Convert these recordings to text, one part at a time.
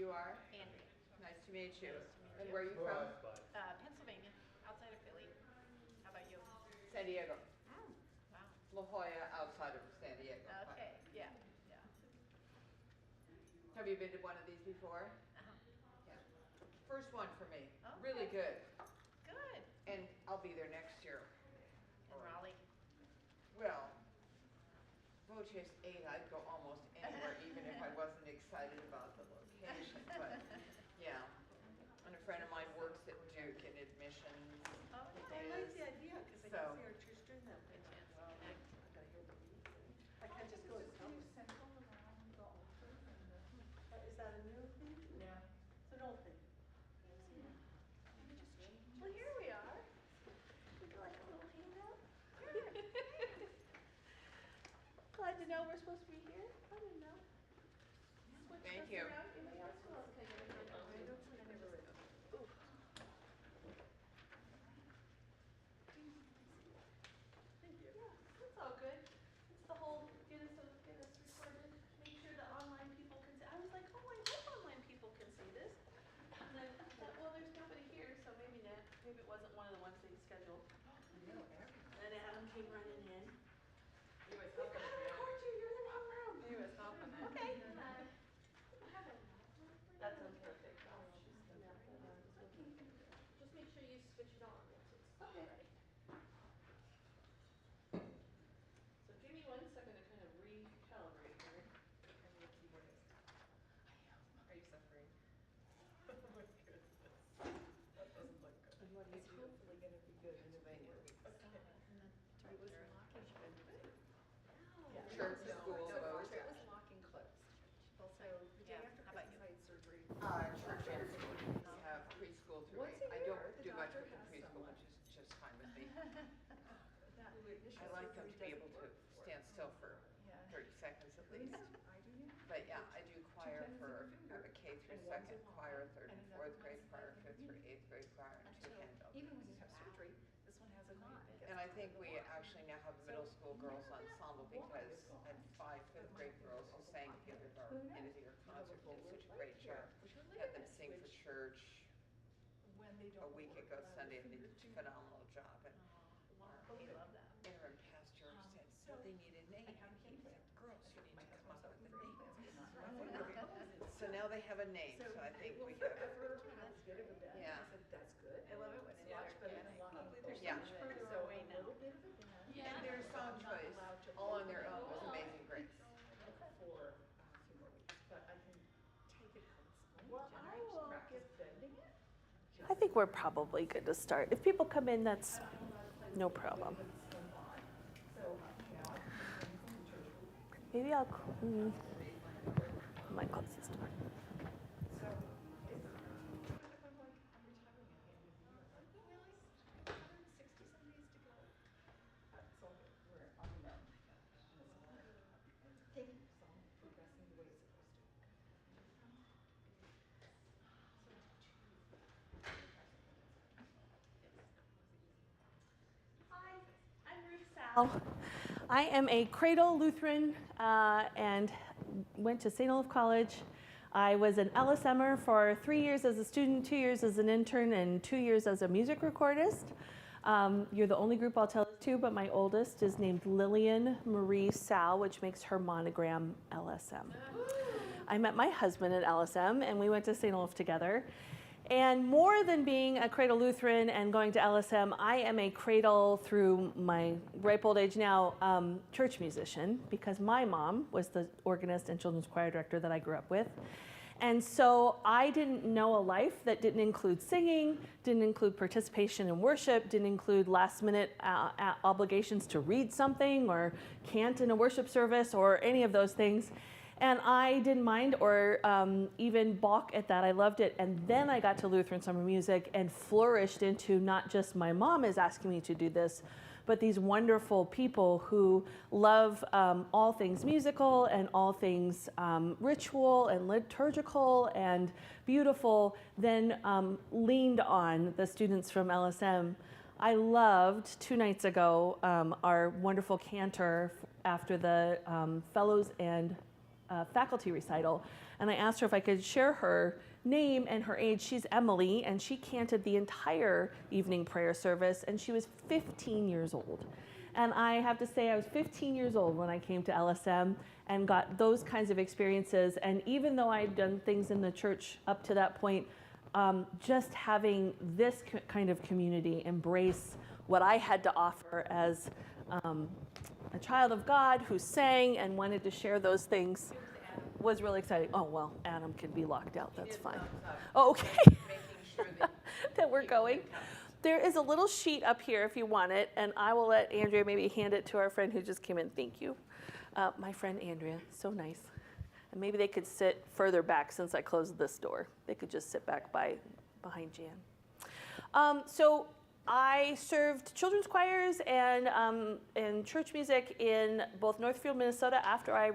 You are? Andrea. Nice to meet you. Nice to meet And you. where are you from? Pennsylvania, outside of Philly. How about you? San Diego. Wow. La Jolla, outside of San Diego. Okay, yeah, yeah. Have you been to one of these before? Uh-huh. Yeah. First one for me. Okay. Really good. Good. And I'll be there next year. In Raleigh. Well, Boches 8, I'd go almost anywhere, even if I wasn't excited about the location. But yeah. And a friend of mine works at Duke in admissions. Oh, I like the idea because I can see our church doing that. Good chance to Well, connect. I gotta hear the music. I can't just go to something. Is that a new thing? Yeah. It's an old thing. Well, here we are. Would you like a little handout? Sure. Glad to know we're supposed to be here. I didn't know. Switch Thank this you. around. Anybody else? Who else can I get a handout? I don't think I never read it. Ooh. Thank you. Yeah, it's all good. It's the whole get us recorded, make sure the online people can see. I was like, oh, I hope online people can see this. And then I thought, well, there's nobody here, so maybe not. Maybe it wasn't one of the ones they scheduled. And then Adam came running in. He was We've got to record you. You're in the wrong room. He was helping it. Okay. That sounds perfect. Just make sure you switch it on. Okay. So give me 1 second to kind of recalibrate here. And we'll see what it is. Are you suffering? Oh my goodness. That doesn't look good. And what do you It's do? hopefully going to be good in a few Pennsylvania. more weeks. Okay. It was locking. Yeah. Church, No, school, so both. it was lock and closed. Both So sides. the day Yeah. after How about you? site surgery. Church and school. We have preschool through Once 8. a I year, don't the do much doctor with the has preschool, someone. which is just fine with me. That initial I like them to surgery be able doesn't to work for stand it. still for Yeah. 30 seconds at least. I do you? But yeah, I do choir tendons in for, your I have a finger, K through and one's second a choir, line, third and and another fourth grade one's choir, like fifth through eighth grade choir, and 2 Until, handbell. even when you have surgery, this one has a line. And I think we actually now have a middle school girls ensemble because I had 5 fifth grade girls who sang together at our end of the year concert. Did such a great job. Had them sing for church When they a don't week work, ago allow Sunday, your and they finger did a to phenomenal job. And Wow, our I love that. interim pastor said, so they need a name. And he said, girls, you need to come up with a name. So now they have a name, so I think we have. Forever has good of a bend. Yeah. I said, that's good. I love it when It's it's much better than walking. There's Yeah. so much further So away now. now. A little bit of a bend. And their song choice, all on their own, was Amazing Grace. For a few more weeks, but I can take it from explain Well, I will practice bending it. I think we're probably good to start. If people come in, that's no problem. Maybe I might close this door. Thank you so much for progressing the way it's supposed to. Hi, I'm Ruth Sal. I am a Cradle Lutheran and went to St. Olaf College. I was an LSMer for 3 years as a student, 2 years as an intern, and 2 years as a music recordist. You're the only group I'll tell this to, but my oldest is named Lillian Marie Sal, which makes her monogram LSM. I met my husband at LSM, and we went to St. Olaf together. And more than being a Cradle Lutheran and going to LSM, I am a Cradle through my ripe old age now church musician, because my mom was the organist and children's choir director that I grew up with. And so I didn't know a life that didn't include singing, didn't include participation in worship, didn't include last minute obligations to read something or chant in a worship service or any of those things. And I didn't mind or even balk at that. I loved it. And then I got to Lutheran Summer Music and flourished into not just my mom is asking me to do this, but these wonderful people who love all things musical and all things ritual and liturgical and beautiful, then leaned on the students from LSM. I loved 2 nights ago our wonderful cantor after the fellows and faculty recital, and I asked her if I could share her name and her age. She's Emily, and she canted the entire evening prayer service, and she was 15 years old. And I have to say, I was 15 years old when I came to LSM and got those kinds of experiences. And even though I'd done things in the church up to that point, just having this kind of community embrace what I had to offer as a child of God who sang and wanted to share those things was really exciting. Oh, well, Adam can be locked out. That's fine. Oh, okay. Making sure that That we're going. There is a little sheet up here if you want it, and I will let Andrea maybe hand it to our friend who just came in. Thank you. My friend Andrea, so nice. And maybe they could sit further back since I closed this door. They could just sit back behind Jan. So I served children's choirs and church music in both Northfield, Minnesota. After I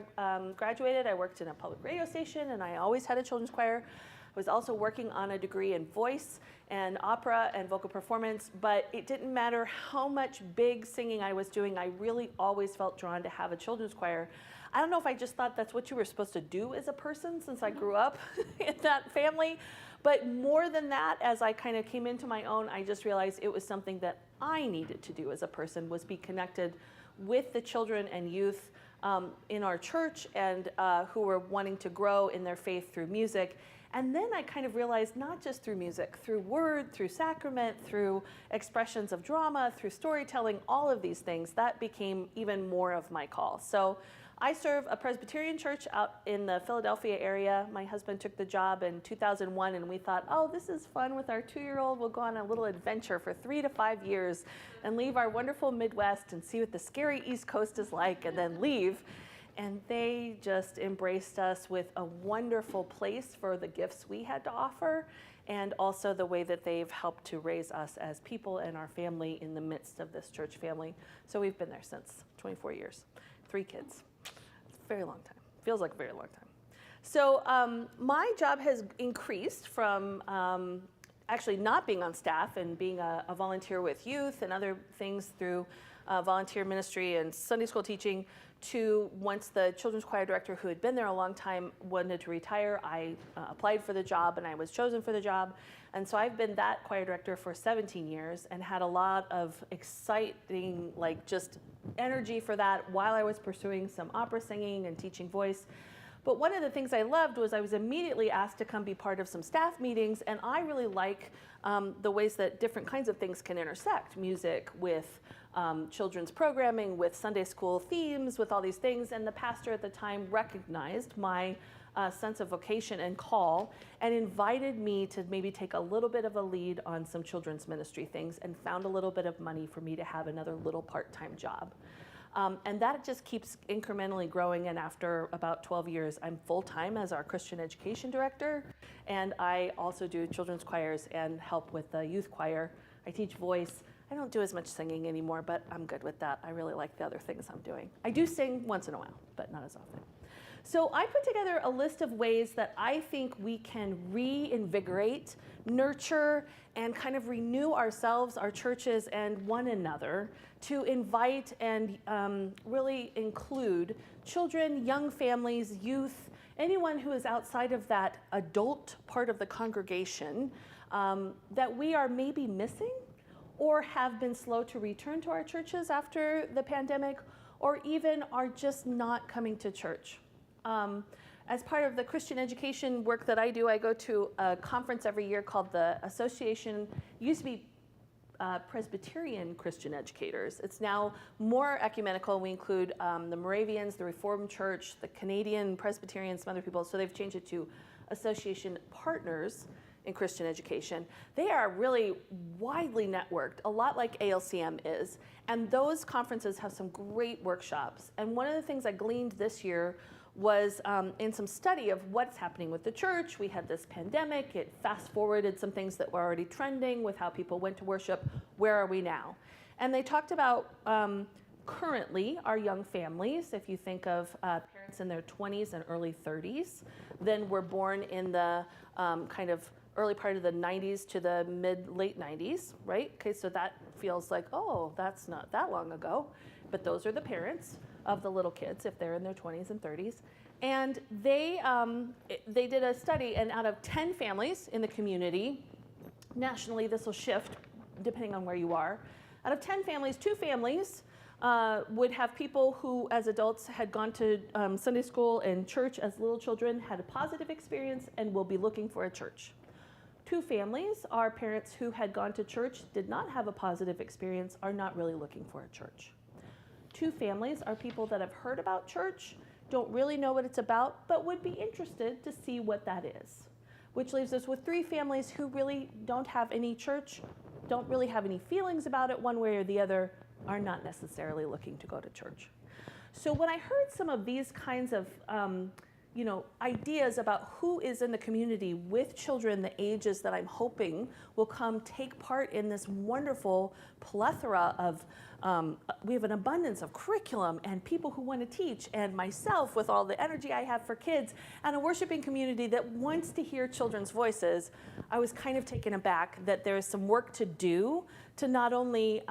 graduated, I worked in a public radio station, and I always had a children's choir. I was also working on a degree in voice and opera and vocal performance, but it didn't matter how much big singing I was doing, I really always felt drawn to have a children's choir. I don't know if I just thought that's what you were supposed to do as a person since I grew up in that family, but more than that, as I kind of came into my own, I just realized it was something that I needed to do as a person, was be connected with the children and youth in our church and who were wanting to grow in their faith through music. And then I kind of realized not just through music, through word, through sacrament, through expressions of drama, through storytelling, all of these things, that became even more of my call. So I serve a Presbyterian church out in the Philadelphia area. My husband took the job in 2001, and we thought, oh, this is fun with our 2-year-old. We'll go on a little adventure for 3 to 5 years and leave our wonderful Midwest and see what the scary East Coast is like, and then leave. And they just embraced us with a wonderful place for the gifts we had to offer, and also the way that they've helped to raise us as people and our family in the midst of this church family. So we've been there since 24 years, 3 kids. Very long time. Feels like a very long time. So my job has increased from actually not being on staff and being a volunteer with youth and other things through volunteer ministry and Sunday school teaching, to once the children's choir director, who had been there a long time, wanted to retire, I applied for the job and I was chosen for the job. And so I've been that choir director for 17 years and had a lot of exciting, just energy for that while I was pursuing some opera singing and teaching voice. But one of the things I loved was I was immediately asked to come be part of some staff meetings, and I really like the ways that different kinds of things can intersect, music with children's programming, with Sunday school themes, with all these things. And the pastor at the time recognized my sense of vocation and call and invited me to maybe take a little bit of a lead on some children's ministry things, and found a little bit of money for me to have another little part-time job. And that just keeps incrementally growing, and after about 12 years, I'm full-time as our Christian education director, and I also do children's choirs and help with the youth choir. I teach voice. I don't do as much singing anymore, but I'm good with that. I really like the other things I'm doing. I do sing once in a while, but not as often. So I put together a list of ways that I think we can reinvigorate, nurture, and kind of renew ourselves, our churches, and one another to invite and really include children, young families, youth, anyone who is outside of that adult part of the congregation that we are maybe missing or have been slow to return to our churches after the pandemic, or even are just not coming to church. As part of the Christian education work that I do, I go to a conference every year called the Association, used to be Presbyterian Christian Educators. It's now more ecumenical. We include the Moravians, the Reformed Church, the Canadian Presbyterians, some other people, so they've changed it to Association Partners in Christian Education. They are really widely networked, a lot like ALCM is, and those conferences have some great workshops. And one of the things I gleaned this year was in some study of what's happening with the church. We had this pandemic. It fast forwarded some things that were already trending with how people went to worship. Where are we now? And they talked about currently our young families. If you think of parents in their 20s and early 30s, then were born in the kind of early part of the 90s to the late 90s, right? Okay, so that feels like, oh, that's not that long ago. But those are the parents of the little kids if they're in their 20s and 30s. And they did a study, and out of 10 families in the community, nationally this will shift depending on where you are, out of 10 families, 2 families would have people who as adults had gone to Sunday school and church as little children, had a positive experience, and will be looking for a church. 2 families are parents who had gone to church, did not have a positive experience, are not really looking for a church. 2 families are people that have heard about church, don't really know what it's about, but would be interested to see what that is. Which leaves us with 3 families who really don't have any church, don't really have any feelings about it one way or the other, are not necessarily looking to go to church. So when I heard some of these kinds of ideas about who is in the community with children the ages that I'm hoping will come take part in this wonderful plethora of, we have an abundance of curriculum and people who want to teach, and myself with all the energy I have for kids, and a worshiping community that wants to hear children's voices, I was kind of taken aback that there is some work to do to not only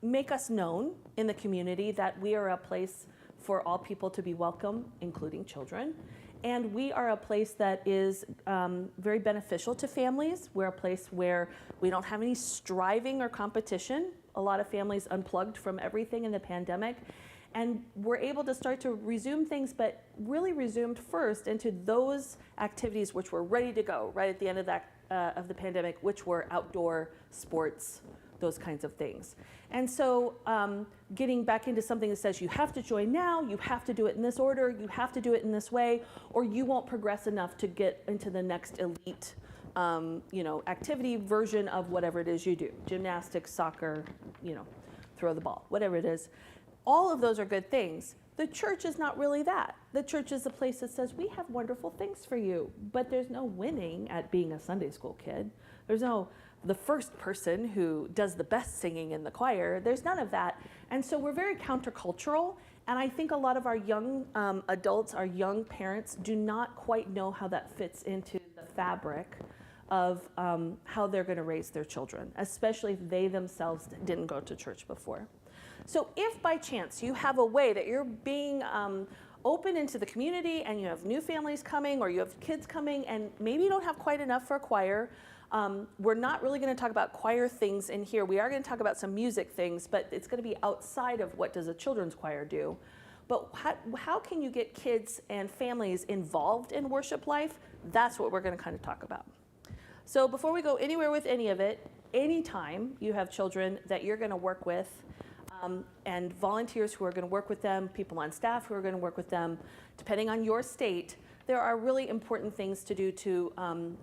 make us known in the community that we are a place for all people to be welcome, including children. And we are a place that is very beneficial to families. We're a place where we don't have any striving or competition. A lot of families unplugged from everything in the pandemic. And we're able to start to resume things, but really resumed first into those activities which were ready to go right at the end of the pandemic, which were outdoor sports, those kinds of things. And so getting back into something that says you have to join now, you have to do it in this order, you have to do it in this way, or you won't progress enough to get into the next elite activity version of whatever it is you do. Gymnastics, soccer, throw the ball, whatever it is. All of those are good things. The church is not really that. The church is a place that says we have wonderful things for you, but there's no winning at being a Sunday school kid. There's no the first person who does the best singing in the choir. There's none of that. And so we're very countercultural. And I think a lot of our young adults, our young parents, do not quite know how that fits into the fabric of how they're going to raise their children, especially if they themselves didn't go to church before. So if by chance you have a way that you're being open into the community and you have new families coming or you have kids coming and maybe you don't have quite enough for a choir, we're not really going to talk about choir things in here. We are going to talk about some music things, but it's going to be outside of what does a children's choir do. But how can you get kids and families involved in worship life? That's what we're going to kind of talk about. So before we go anywhere with any of it, anytime you have children that you're going to work with, and volunteers who are going to work with them, people on staff who are going to work with them, depending on your state, there are really important things to do to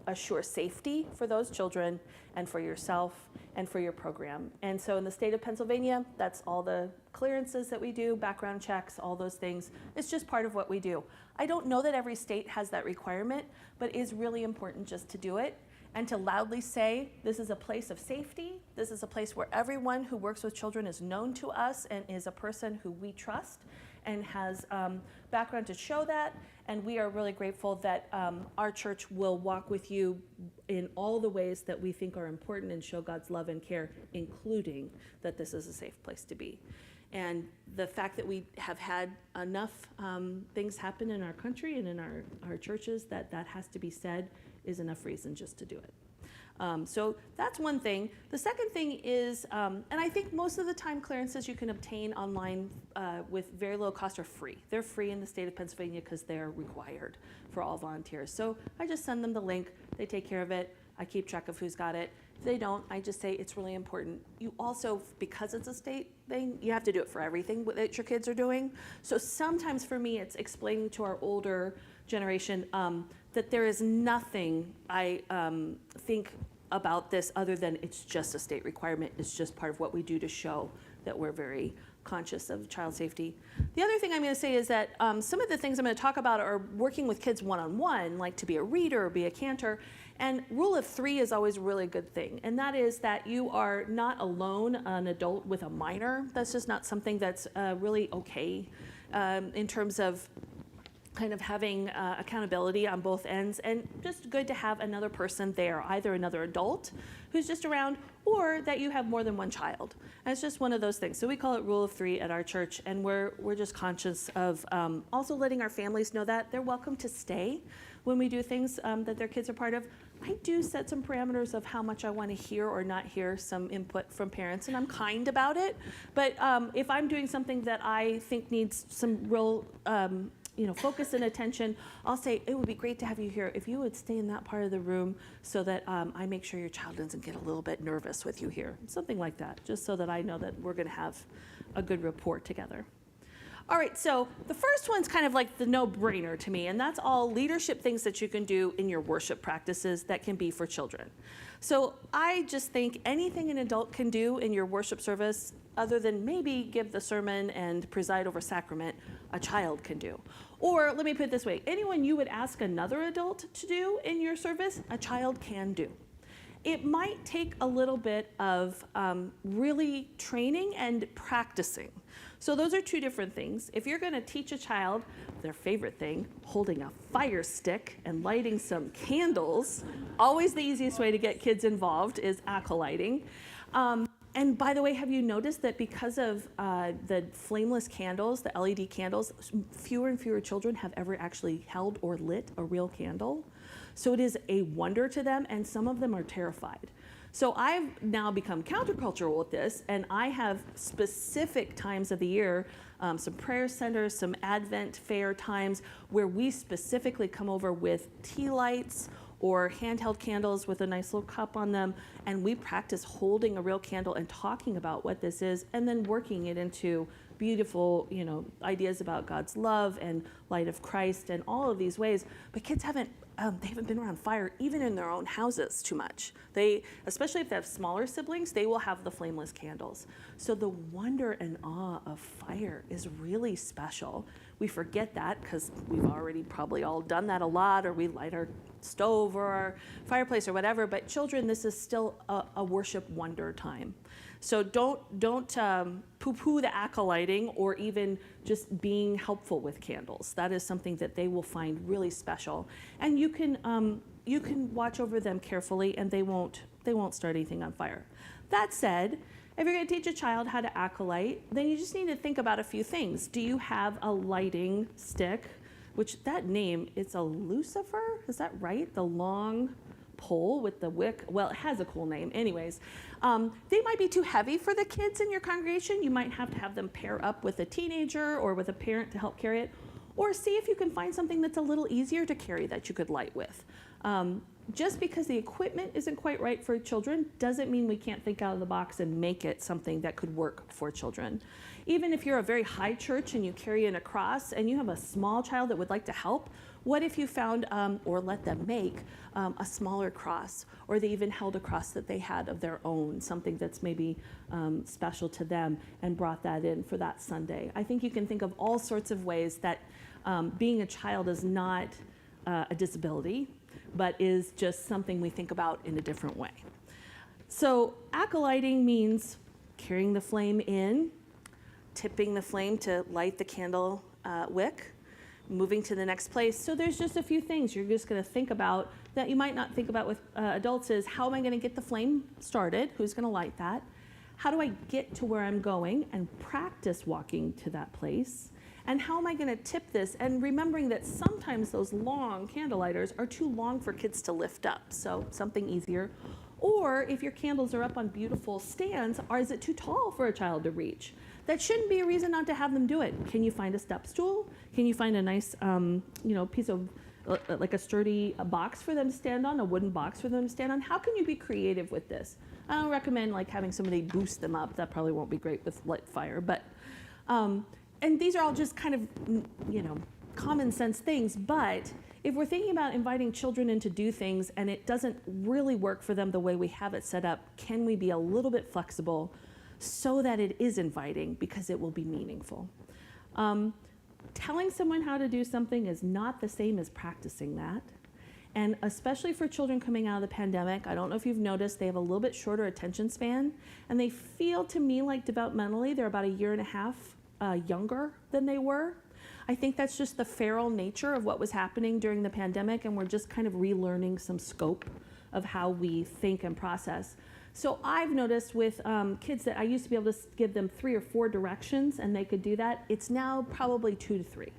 assure safety for those children and for yourself and for your program. And so in the state of Pennsylvania, that's all the clearances that we do, background checks, all those things. It's just part of what we do. I don't know that every state has that requirement, but it is really important just to do it and to loudly say, this is a place of safety. This is a place where everyone who works with children is known to us and is a person who we trust and has background to show that. And we are really grateful that our church will walk with you in all the ways that we think are important and show God's love and care, including that this is a safe place to be. And the fact that we have had enough things happen in our country and in our churches that has to be said is enough reason just to do it. So that's one thing. The second thing is, and I think most of the time clearances you can obtain online with very low cost are free. They're free in the state of Pennsylvania because they're required for all volunteers. So I just send them the link, they take care of it, I keep track of who's got it. If they don't, I just say it's really important. You also, because it's a state thing, you have to do it for everything that your kids are doing. So sometimes for me, it's explaining to our older generation that there is nothing I think about this other than it's just a state requirement. It's just part of what we do to show that we're very conscious of child safety. The other thing I'm going to say is that some of the things I'm going to talk about are working with kids one-on-one, like to be a reader or be a cantor. And rule of 3 is always a really good thing. And that is that you are not alone, an adult with a minor. That's just not something that's really okay in terms of kind of having accountability on both ends, and just good to have another person there, either another adult who's just around, or that you have more than one child. And it's just one of those things. So we call it rule of 3 at our church, and we're just conscious of also letting our families know that they're welcome to stay when we do things that their kids are part of. I do set some parameters of how much I want to hear or not hear some input from parents, and I'm kind about it. But if I'm doing something that I think needs some real focus and attention, I'll say, it would be great to have you here if you would stay in that part of the room so that I make sure your child doesn't get a little bit nervous with you here. Something like that, just so that I know that we're going to have a good rapport together. All right, so the first one's kind of like the no-brainer to me, and that's all leadership things that you can do in your worship practices that can be for children. So I just think anything an adult can do in your worship service, other than maybe give the sermon and preside over sacrament, a child can do. Or let me put it this way, anyone you would ask another adult to do in your service, a child can do. It might take a little bit of really training and practicing. So those are two different things. If you're going to teach a child their favorite thing, holding a fire stick and lighting some candles, always the easiest way to get kids involved is acolyting. And by the way, have you noticed that because of the flameless candles, the LED candles, fewer and fewer children have ever actually held or lit a real candle? So it is a wonder to them, and some of them are terrified. So I've now become countercultural with this, and I have specific times of the year, some prayer centers, some Advent fair times, where we specifically come over with tea lights or handheld candles with a nice little cup on them, and we practice holding a real candle and talking about what this is, and then working it into beautiful, ideas about God's love and light of Christ and all of these ways. But kids haven't been around fire even in their own houses too much. Especially if they have smaller siblings, they will have the flameless candles. So the wonder and awe of fire is really special. We forget that because we've already probably all done that a lot, or we light our stove or our fireplace or whatever. But children, this is still a worship wonder time. So don't poo-poo the acolyting or even just being helpful with candles. That is something that they will find really special, and you can watch over them carefully, and they won't start anything on fire. That said, if you're going to teach a child how to acolyte, then you just need to think about a few things. Do you have a lighting stick? Which that name, it's a lucifer, is that right? The long pole with the wick. Well, it has a cool name. Anyways, they might be too heavy for the kids in your congregation. You might have to have them pair up with a teenager or with a parent to help carry it. Or see if you can find something that's a little easier to carry that you could light with. Just because the equipment isn't quite right for children doesn't mean we can't think out of the box and make it something that could work for children. Even if you're a very high church and you carry in a cross and you have a small child that would like to help, what if you found or let them make a smaller cross, or they even held a cross that they had of their own, something that's maybe special to them, and brought that in for that Sunday. I think you can think of all sorts of ways that being a child is not a disability, but is just something we think about in a different way. So acolyting means carrying the flame in, tipping the flame to light the candle wick, moving to the next place. So there's just a few things you're just going to think about that you might not think about with adults is, how am I going to get the flame started? Who's going to light that? How do I get to where I'm going and practice walking to that place? And how am I going to tip this? And remembering that sometimes those long candle lighters are too long for kids to lift up, so something easier. Or if your candles are up on beautiful stands, or is it too tall for a child to reach? That shouldn't be a reason not to have them do it. Can you find a step stool? Can you find a nice piece of, like a sturdy box for them to stand on, a wooden box for them to stand on? How can you be creative with this? I don't recommend like having somebody boost them up. That probably won't be great with light fire, but, and these are all just kind of, common sense things, but if we're thinking about inviting children in to do things and it doesn't really work for them the way we have it set up, can we be a little bit flexible so that it is inviting, because it will be meaningful? Telling someone how to do something is not the same as practicing that. And especially for children coming out of the pandemic, I don't know if you've noticed, they have a little bit shorter attention span, and they feel to me like developmentally they're about 1.5 years younger than they were. I think that's just the feral nature of what was happening during the pandemic, and we're just kind of relearning some scope of how we think and process. So I've noticed with kids that I used to be able to give them 3 or 4 directions and they could do that, it's now probably 2 to 3.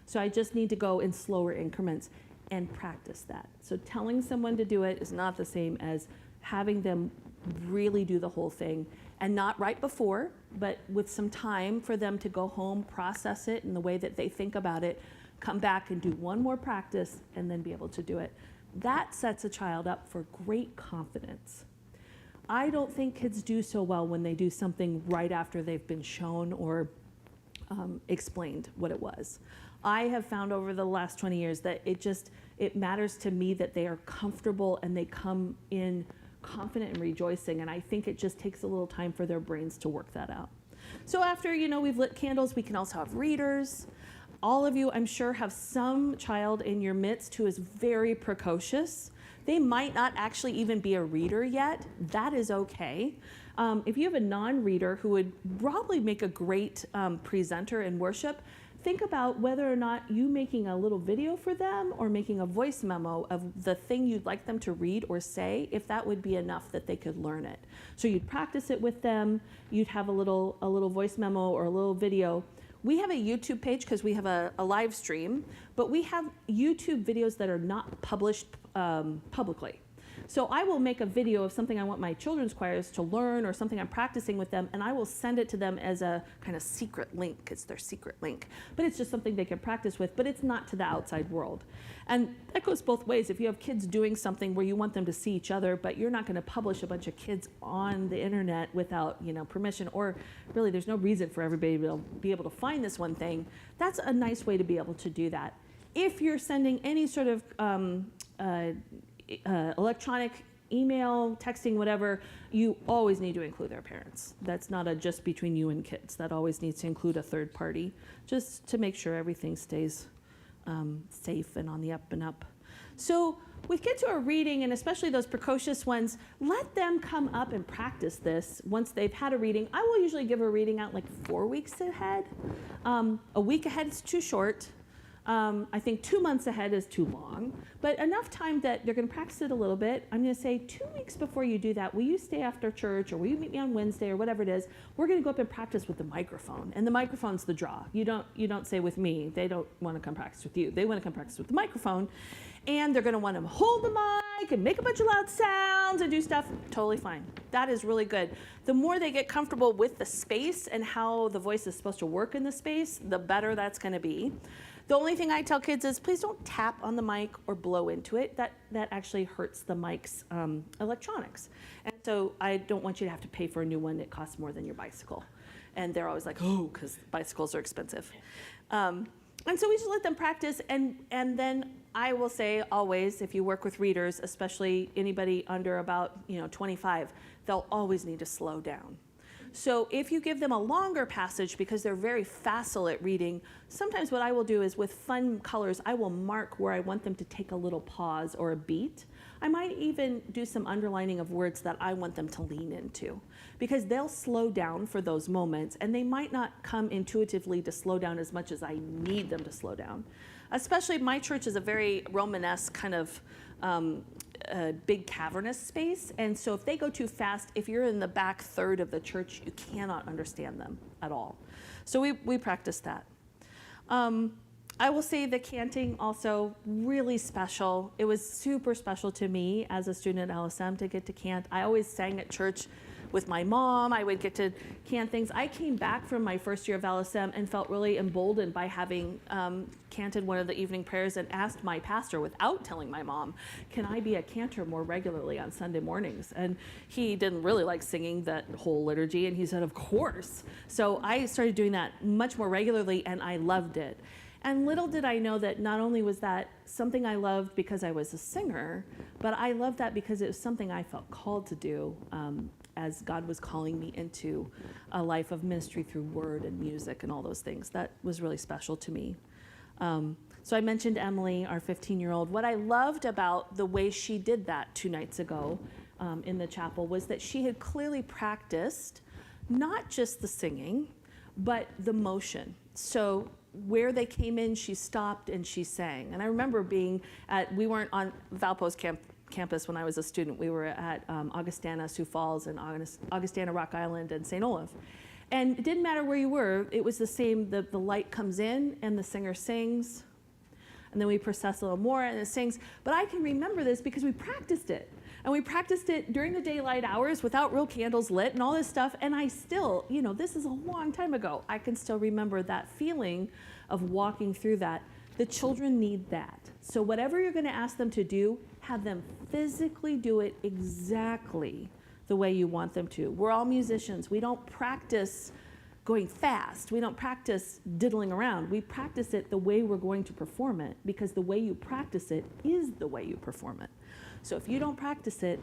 So I just need to go in slower increments and practice that. So telling someone to do it is not the same as having them really do the whole thing, and not right before, but with some time for them to go home, process it in the way that they think about it, come back and do one more practice, and then be able to do it. That sets a child up for great confidence. I don't think kids do so well when they do something right after they've been shown or explained what it was. I have found over the last 20 years that it matters to me that they are comfortable and they come in confident and rejoicing, and I think it just takes a little time for their brains to work that out. So after, we've lit candles, we can also have readers. All of you, I'm sure, have some child in your midst who is very precocious. They might not actually even be a reader yet. That is okay. If you have a non-reader who would probably make a great presenter in worship, think about whether or not you making a little video for them or making a voice memo of the thing you'd like them to read or say, if that would be enough that they could learn it. So you'd practice it with them, you'd have a little voice memo or a little video. We have a YouTube page because we have a live stream, but we have YouTube videos that are not published publicly. So I will make a video of something I want my children's choirs to learn or something I'm practicing with them, and I will send it to them as a kind of secret link. It's their secret link. But it's just something they can practice with, but it's not to the outside world. And that goes both ways. If you have kids doing something where you want them to see each other, but you're not going to publish a bunch of kids on the internet without permission, or really there's no reason for everybody to be able to find this one thing, that's a nice way to be able to do that. If you're sending any sort of electronic email, texting, whatever, you always need to include their parents. That's not just between you and kids. That always needs to include a third party, just to make sure everything stays safe and on the up and up. So with kids who are reading, and especially those precocious ones, let them come up and practice this once they've had a reading. I will usually give a reading out like 4 weeks ahead. A week ahead is too short. I think 2 months ahead is too long, but enough time that they're going to practice it a little bit. I'm going to say 2 weeks before you do that, will you stay after church, or will you meet me on Wednesday, or whatever it is? We're going to go up and practice with the microphone, and the microphone's the draw. You don't say with me. They don't want to come practice with you. They want to come practice with the microphone, and they're going to want to hold the mic and make a bunch of loud sounds and do stuff. Totally fine. That is really good. The more they get comfortable with the space and how the voice is supposed to work in the space, the better that's going to be. The only thing I tell kids is please don't tap on the mic or blow into it. That actually hurts the mic's electronics. And so I don't want you to have to pay for a new one that costs more than your bicycle. And they're always like, oh, because bicycles are expensive. And so we just let them practice. And then I will say always, if you work with readers, especially anybody under about 25, they'll always need to slow down. So if you give them a longer passage because they're very facile at reading, sometimes what I will do is with fun colors, I will mark where I want them to take a little pause or a beat. I might even do some underlining of words that I want them to lean into, because they'll slow down for those moments, and they might not come intuitively to slow down as much as I need them to slow down. Especially my church is a very Romanesque kind of a big cavernous space, and so if they go too fast, if you're in the back third of the church, you cannot understand them at all. So we practice that. I will say the canting also really special. It was super special to me as a student at ALCM to get to cant. I always sang at church with my mom. I would get to cant things. I came back from my first year of ALCM and felt really emboldened by having canted one of the evening prayers, and asked my pastor, without telling my mom, can I be a cantor more regularly on Sunday mornings? And he didn't really like singing that whole liturgy, and he said, of course. So I started doing that much more regularly, and I loved it. And little did I know that not only was that something I loved because I was a singer, but I loved that because it was something I felt called to do as God was calling me into a life of ministry through word and music and all those things. That was really special to me. So I mentioned Emily, our 15-year-old. What I loved about the way she did that 2 nights ago in the chapel was that she had clearly practiced not just the singing, but the motion. So where they came in, she stopped and she sang. And I remember we weren't on Valpo's campus when I was a student. We were at Augustana, Sioux Falls, and Augustana, Rock Island, and St. Olaf. And it didn't matter where you were, it was the same. The light comes in and the singer sings, and then we process a little more and it sings. But I can remember this because we practiced it. And we practiced it during the daylight hours without real candles lit and all this stuff. And I still, this is a long time ago. I can still remember that feeling of walking through that. The children need that. So whatever you're going to ask them to do, have them physically do it exactly the way you want them to. We're all musicians. We don't practice going fast. We don't practice diddling around. We practice it the way we're going to perform it, because the way you practice it is the way you perform it. So if you don't practice it,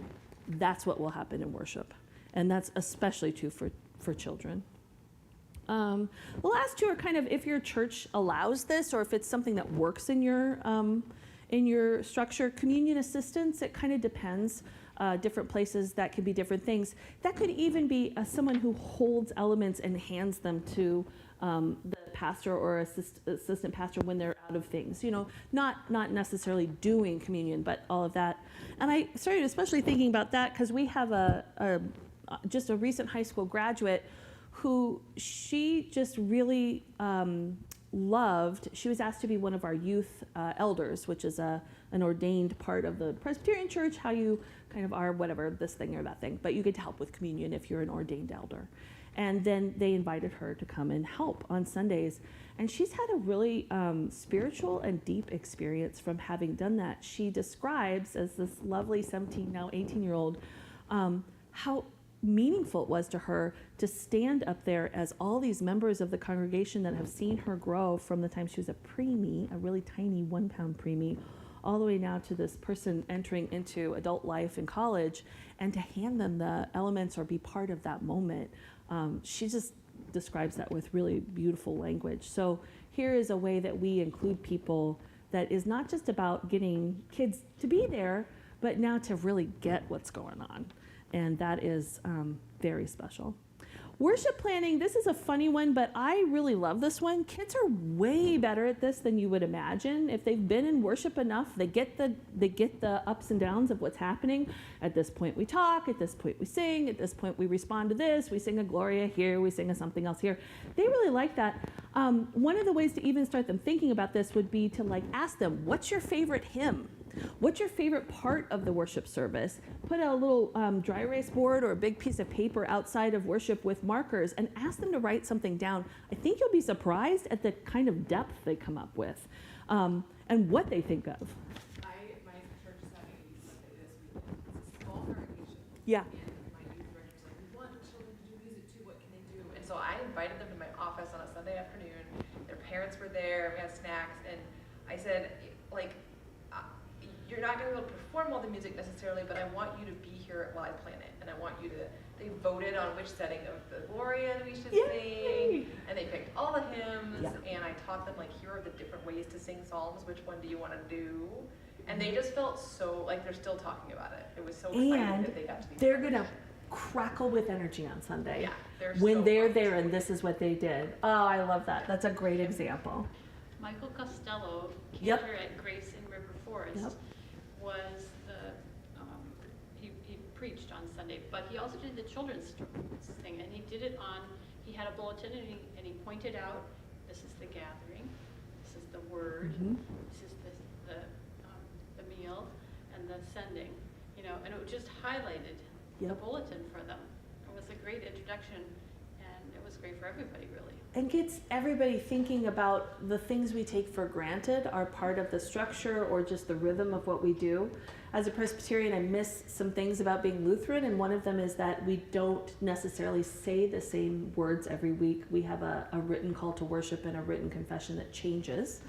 that's what will happen in worship. And that's especially true for children. The last two are kind of if your church allows this, or if it's something that works in your structure. Communion assistance, it kind of depends. Different places, that could be different things. That could even be someone who holds elements and hands them to the pastor or assistant pastor when they're out of things. Not necessarily doing communion, but all of that. And I started especially thinking about that because we have just a recent high school graduate who she just really loved. She was asked to be one of our youth elders, which is an ordained part of the Presbyterian Church, how you kind of are whatever, this thing or that thing, but you get to help with communion if you're an ordained elder. And then they invited her to come and help on Sundays. And she's had a really spiritual and deep experience from having done that. She describes, as this lovely 17, now 18-year-old, how meaningful it was to her to stand up there as all these members of the congregation that have seen her grow from the time she was a preemie, a really tiny 1-pound preemie, all the way now to this person entering into adult life in college, and to hand them the elements or be part of that moment. She just describes that with really beautiful language. So here is a way that we include people that is not just about getting kids to be there, but now to really get what's going on. And that is very special. Worship planning, this is a funny one, but I really love this one. Kids are way better at this than you would imagine. If they've been in worship enough, they get the ups and downs of what's happening. At this point we talk, at this point we sing, at this point we respond to this, we sing a Gloria here, we sing a something else here. They really like that. One of the ways to even start them thinking about this would be to ask them, what's your favorite hymn? What's your favorite part of the worship service? Put a little dry erase board or a big piece of paper outside of worship with markers and ask them to write something down. I think you'll be surprised at the kind of depth they come up with and what they think of. My church is having a youth Sunday this weekend. It's a small congregation. Yeah. And my youth director's like, we want the children to do music too. What can they do? And so I invited them to my office on a Sunday afternoon. Their parents were there. We had snacks. And I said, you're not going to be able to perform all the music necessarily, but I want you to be here while I plan it. And I want you to, they voted on which setting of the Gloria we should sing. And they picked all the hymns. Yeah. And I taught them, here are the different ways to sing psalms. Which one do you want to do? And they just felt so, they're still talking about it. It was so exciting that they got to be they're going to crackle with energy on Sunday. Yeah. When they're there and this is what they did. Oh, I love that. That's a great example. Michael Costello, cantor at Grace in River Forest, was he preached on Sunday, but he also did the children's thing, and he did it he had a bulletin, and he pointed out, this is the gathering, this is the word, this is the meal, and the sending, and it just highlighted the bulletin for them. It was a great introduction, and it was great for everybody, really. And gets everybody thinking about the things we take for granted are part of the structure or just the rhythm of what we do. As a Presbyterian, I miss some things about being Lutheran, and one of them is that we don't necessarily say the same words every week. We have a written call to worship and a written confession that changes.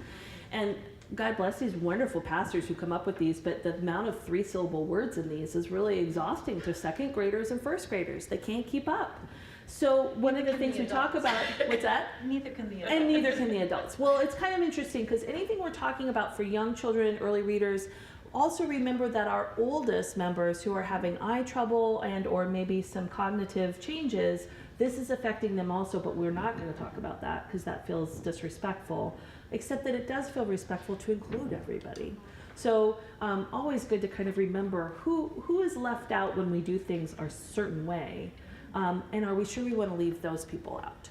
And God bless these wonderful pastors who come up with these, but the amount of 3-syllable words in these is really exhausting to second graders and first graders. They can't keep up. So one of the things we talk about, what's that? Neither can the adults. And neither can the adults. Well, it's kind of interesting because anything we're talking about for young children, early readers, also remember that our oldest members who are having eye trouble and or maybe some cognitive changes, this is affecting them also, but we're not going to talk about that because that feels disrespectful, except that it does feel respectful to include everybody. So always good to kind of remember who is left out when we do things a certain way, and are we sure we want to leave those people out?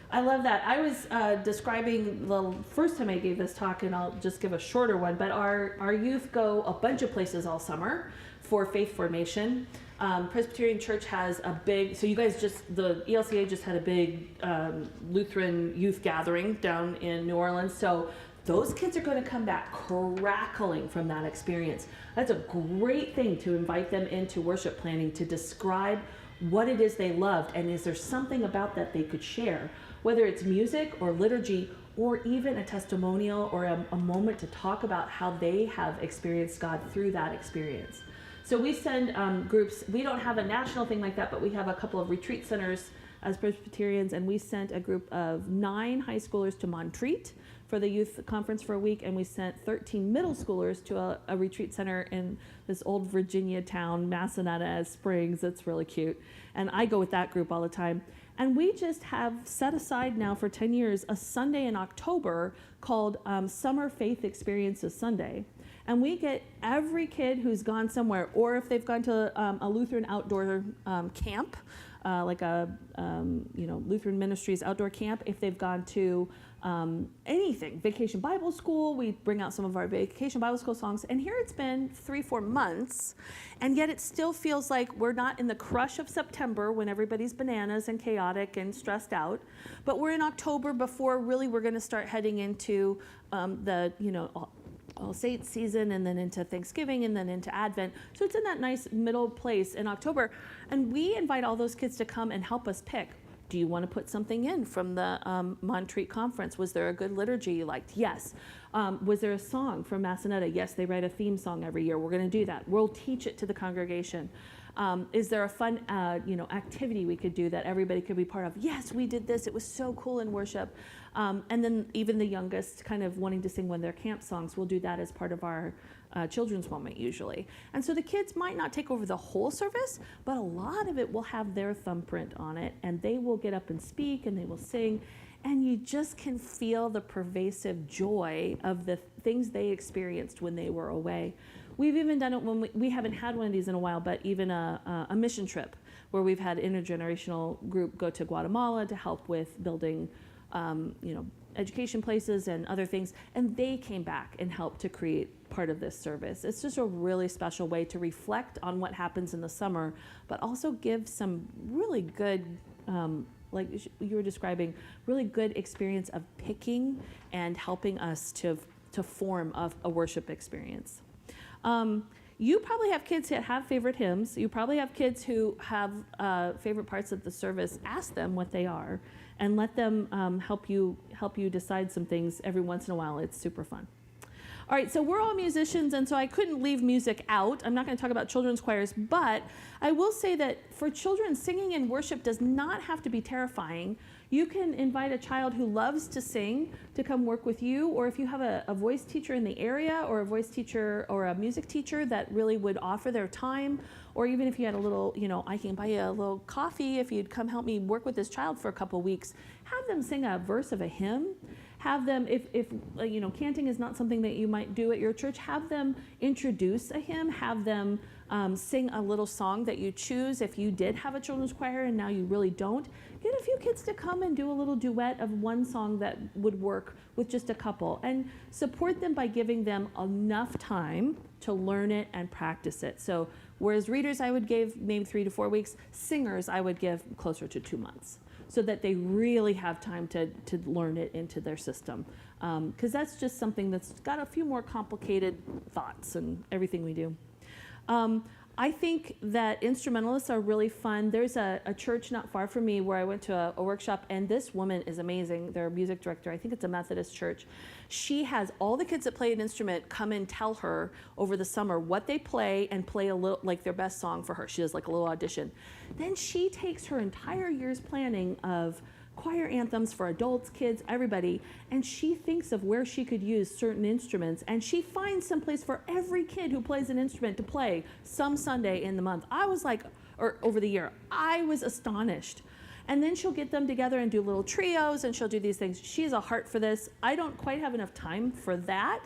I love that. I was describing the first time I gave this talk, and I'll just give a shorter one, but our youth go a bunch of places all summer for faith formation. Presbyterian Church has a big, so you guys the ELCA just had a big Lutheran youth gathering down in New Orleans, so those kids are going to come back crackling from that experience. That's a great thing to invite them into worship planning, to describe what it is they loved, and is there something about that they could share, whether it's music or liturgy or even a testimonial or a moment to talk about how they have experienced God through that experience. So we send groups. We don't have a national thing like that, but we have a couple of retreat centers as Presbyterians, and we sent a group of 9 high schoolers to Montreat for the youth conference for a week, and we sent 13 middle schoolers to a retreat center in this old Virginia town, Massanutten Springs. It's really cute, and I go with that group all the time. And we just have set aside now for 10 years a Sunday in October called Summer Faith Experiences Sunday. And we get every kid who's gone somewhere, or if they've gone to a Lutheran outdoor camp, like a Lutheran Ministries outdoor camp, if they've gone to anything, Vacation Bible School, we bring out some of our Vacation Bible School songs. And here it's been 3-4 months, and yet it still feels like we're not in the crush of September when everybody's bananas and chaotic and stressed out, but we're in October before really we're going to start heading into All Saints season, and then into Thanksgiving, and then into Advent. So it's in that nice middle place in October. And we invite all those kids to come and help us pick. Do you want to put something in from the Montreat conference? Was there a good liturgy you liked? Yes. Was there a song from Massanutten? Yes, they write a theme song every year. We're going to do that. We'll teach it to the congregation. Is there a fun activity we could do that everybody could be part of? Yes, we did this. It was so cool in worship. And then even the youngest kind of wanting to sing one of their camp songs, we'll do that as part of our children's moment usually. And so the kids might not take over the whole service, but a lot of it will have their thumbprint on it, and they will get up and speak, and they will sing, and you just can feel the pervasive joy of the things they experienced when they were away. We've even done it when we haven't had one of these in a while, but even a mission trip where we've had intergenerational group go to Guatemala to help with building education places and other things, and they came back and helped to create part of this service. It's just a really special way to reflect on what happens in the summer, but also give some really good, like you were describing, really good experience of picking and helping us to form a worship experience. You probably have kids that have favorite hymns. You probably have kids who have favorite parts of the service. Ask them what they are, and let them help you decide some things every once in a while. It's super fun. All right, so we're all musicians, and so I couldn't leave music out. I'm not going to talk about children's choirs, but I will say that for children, singing in worship does not have to be terrifying. You can invite a child who loves to sing to come work with you, or if you have a voice teacher in the area, or a voice teacher or a music teacher that really would offer their time, or even if you had a little, I can buy you a little coffee if you'd come help me work with this child for a couple weeks, have them sing a verse of a hymn. Have them, if canting is not something that you might do at your church, have them introduce a hymn, have them sing a little song that you choose. If you did have a children's choir and now you really don't, get a few kids to come and do a little duet of one song that would work with just a couple, and support them by giving them enough time to learn it and practice it. So whereas readers I would give maybe 3 to 4 weeks, singers I would give closer to 2 months, so that they really have time to learn it into their system. Because that's just something that's got a few more complicated thoughts and everything we do. I think that instrumentalists are really fun. There's a church not far from me where I went to a workshop, and this woman is amazing. Their music director, I think it's a Methodist church. She has all the kids that play an instrument come and tell her over the summer what they play, and play a little, like their best song for her. She does like a little audition. Then she takes her entire year's planning of choir anthems for adults, kids, everybody. And she thinks of where she could use certain instruments, and she finds someplace for every kid who plays an instrument to play some Sunday in the month. I was like, or over the year, I was astonished. And then she'll get them together and do little trios, and she'll do these things. She has a heart for this. I don't quite have enough time for that,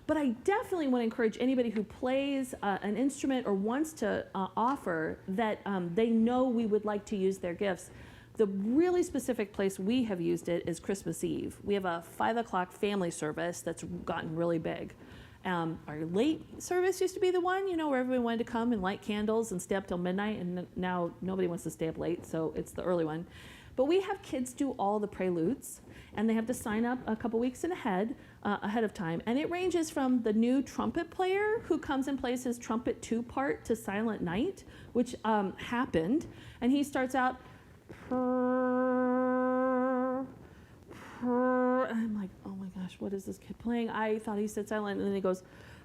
but I definitely want to encourage anybody who plays an instrument or wants to offer that they know we would like to use their gifts. The really specific place we have used it is Christmas Eve. We have a 5 o'clock family service that's gotten really big. Our late service used to be the one, where everyone wanted to come and light candles and stay up till midnight, and now nobody wants to stay up late, so it's the early one. But we have kids do all the preludes, and they have to sign up a couple weeks ahead of time. And it ranges from the new trumpet player who comes and plays his trumpet 2 part to Silent Night, which happened, and he starts out, and I'm like, oh my gosh, what is this kid playing? I thought he said silent, and then he goes,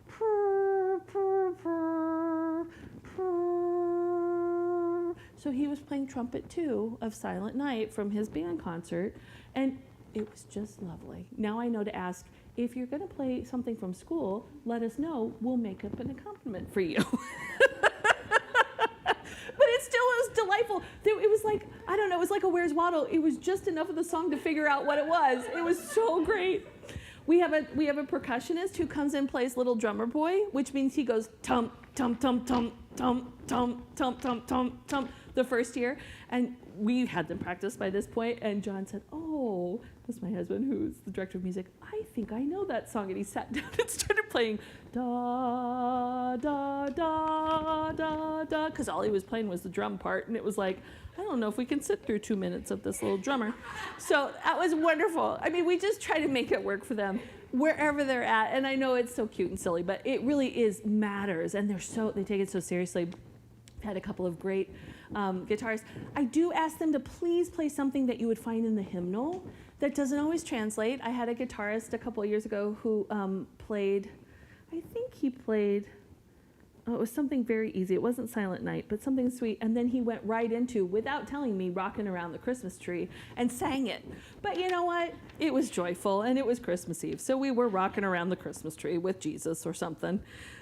purr, purr, purr, purr. So he was playing trumpet 2 of Silent Night from his band concert, and it was just lovely. Now I know to ask, if you're going to play something from school, let us know. We'll make up an accompaniment for you. But it still was delightful. It was like, I don't know, it was like a Where's Waddle. It was just enough of the song to figure out what it was. It was so great. We have a percussionist who comes in and plays Little Drummer Boy, which means he goes tum, tum, tum, tum, tum, tum, tum, tum, tum, tum, the first year. And we had them practice by this point, and John said, oh, that's my husband, who's the director of music, I think I know that song. And he sat down and started playing da, da, da, da, da, because all he was playing was the drum part, and it was like, I don't know if we can sit through 2 minutes of this little drummer. So that was wonderful. I mean, we just try to make it work for them wherever they're at, and I know it's so cute and silly, but it really matters, and they take it so seriously. I've had a couple of great guitarists. I do ask them to please play something that you would find in the hymnal. That doesn't always translate. I had a guitarist a couple of years ago who played, I think he played, it was something very easy. It wasn't Silent Night, but something sweet. And then he went right into, without telling me, Rockin' Around the Christmas Tree and sang it. But you know what? It was joyful, and it was Christmas Eve. So we were rocking around the Christmas tree with Jesus or something.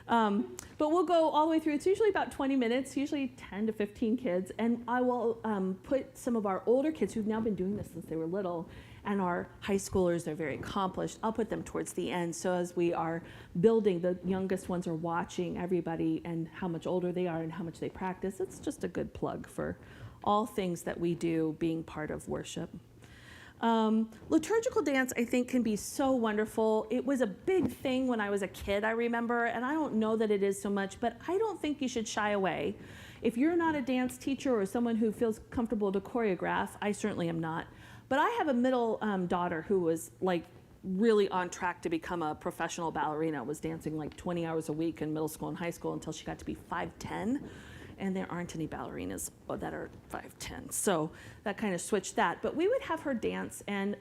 But we'll go all the way through. It's usually about 20 minutes, usually 10 to 15 kids. And I will put some of our older kids who've now been doing this since they were little, and our high schoolers, they're very accomplished. I'll put them towards the end. So as we are building, the youngest ones are watching everybody and how much older they are and how much they practice. It's just a good plug for all things that we do being part of worship. Liturgical dance, I think, can be so wonderful. It was a big thing when I was a kid, I remember, and I don't know that it is so much, but I don't think you should shy away. If you're not a dance teacher or someone who feels comfortable to choreograph, I certainly am not. But I have a middle daughter who was like really on track to become a professional ballerina, was dancing like 20 hours a week in middle school and high school until she got to be 5'10". And there aren't any ballerinas that are 5'10". So that kind of switched that. But we would have her dance. And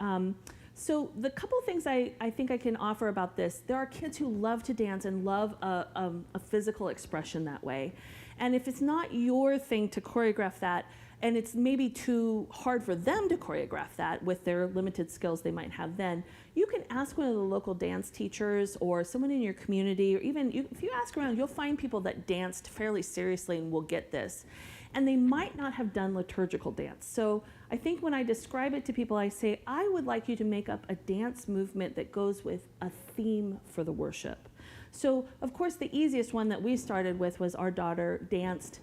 so the couple things I think I can offer about this, there are kids who love to dance and love a physical expression that way. And if it's not your thing to choreograph that, and it's maybe too hard for them to choreograph that with their limited skills they might have then, you can ask one of the local dance teachers or someone in your community, or even if you ask around, you'll find people that danced fairly seriously and will get this. And they might not have done liturgical dance. So I think when I describe it to people, I say, I would like you to make up a dance movement that goes with a theme for the worship. So, of course, the easiest one that we started with was our daughter danced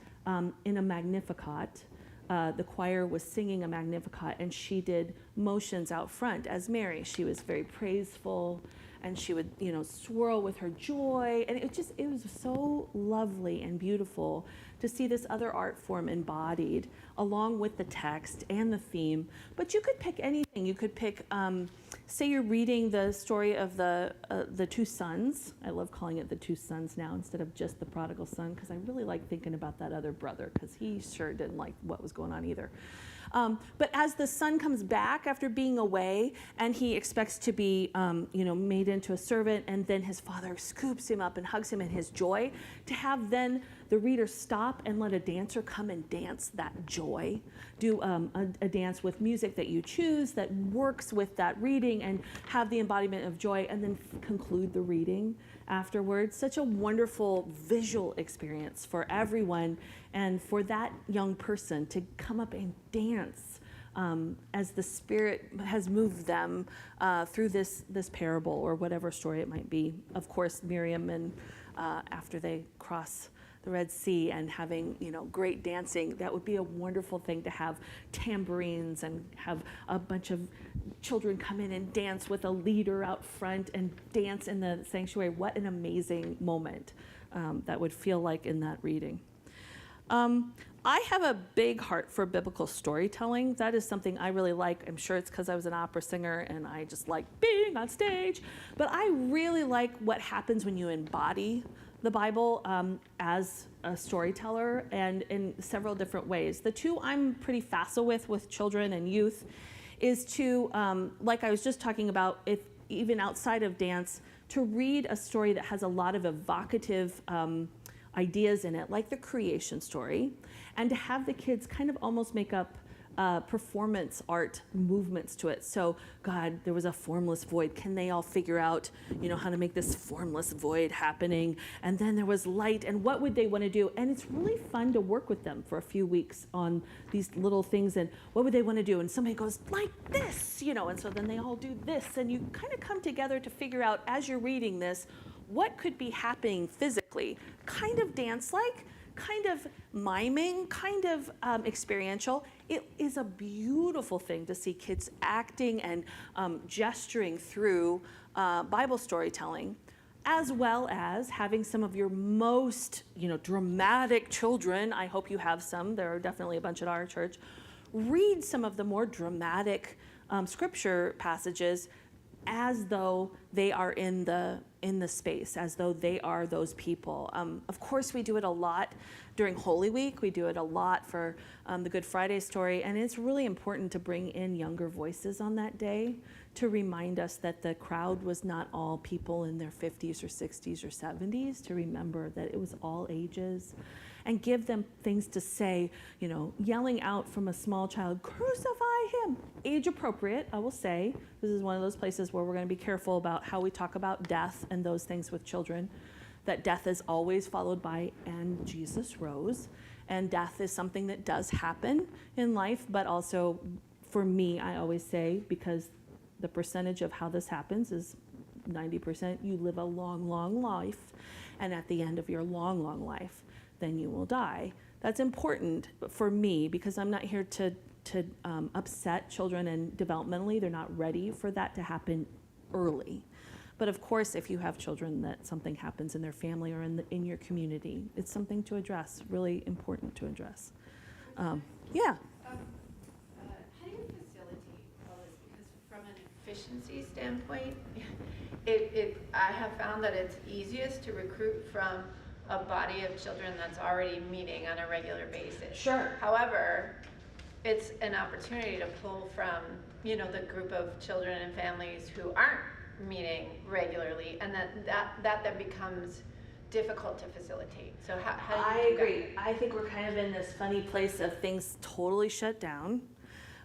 in a Magnificat. The choir was singing a Magnificat, and she did motions out front as Mary. She was very praiseful, and she would, swirl with her joy, and it was so lovely and beautiful to see this other art form embodied along with the text and the theme. But you could pick anything. You could pick, say you're reading the story of the two sons. I love calling it the two sons now instead of just the prodigal son, because I really like thinking about that other brother, because he sure didn't like what was going on either. But as the son comes back after being away, and he expects to be, made into a servant, and then his father scoops him up and hugs him in his joy, to have then the reader stop and let a dancer come and dance that joy. Do a dance with music that you choose that works with that reading and have the embodiment of joy, and then conclude the reading afterwards. Such a wonderful visual experience for everyone, and for that young person to come up and dance as the Spirit has moved them through this parable or whatever story it might be. Of course, Miriam and after they cross the Red Sea and having, great dancing, that would be a wonderful thing to have tambourines and have a bunch of children come in and dance with a leader out front and dance in the sanctuary. What an amazing moment that would feel like in that reading. I have a big heart for biblical storytelling. That is something I really like. I'm sure it's because I was an opera singer and I just like being on stage. But I really like what happens when you embody the Bible as a storyteller, and in several different ways. The two I'm pretty facile with children and youth is to, like I was just talking about, if even outside of dance, to read a story that has a lot of evocative ideas in it, like the creation story, and to have the kids kind of almost make up performance art movements to it. So, God, there was a formless void. Can they all figure out, how to make this formless void happening? And then there was light, and what would they want to do? And it's really fun to work with them for a few weeks on these little things, and what would they want to do? And somebody goes, like this, and so then they all do this, and you kind of come together to figure out, as you're reading this, what could be happening physically, kind of dance-like, kind of miming, kind of experiential. It is a beautiful thing to see kids acting and gesturing through Bible storytelling, as well as having some of your most, dramatic children. I hope you have some. There are definitely a bunch at our church. Read some of the more dramatic scripture passages as though they are in the space, as though they are those people. Of course, we do it a lot during Holy Week. We do it a lot for the Good Friday story, and it's really important to bring in younger voices on that day to remind us that the crowd was not all people in their 50s or 60s or 70s, to remember that it was all ages, and give them things to say, yelling out from a small child, crucify him, age appropriate, I will say. This is one of those places where we're going to be careful about how we talk about death and those things with children, that death is always followed by, and Jesus rose, and death is something that does happen in life, but also, for me, I always say, because the percentage of how this happens is 90%, you live a long, long life, and at the end of your long, long life, then you will die. That's important for me, because I'm not here to upset children, and developmentally they're not ready for that to happen early. But of course, if you have children that something happens in their family or in your community, it's something to address, really important to address. Yeah. How do you facilitate all this? Because from an efficiency standpoint, I have found that it's easiest to recruit from a body of children that's already meeting on a regular basis. Sure. However, it's an opportunity to pull from, the group of children and families who aren't meeting regularly, and that then becomes difficult to facilitate. So how do you I do agree. that? I think we're kind of in this funny place of things totally shut down.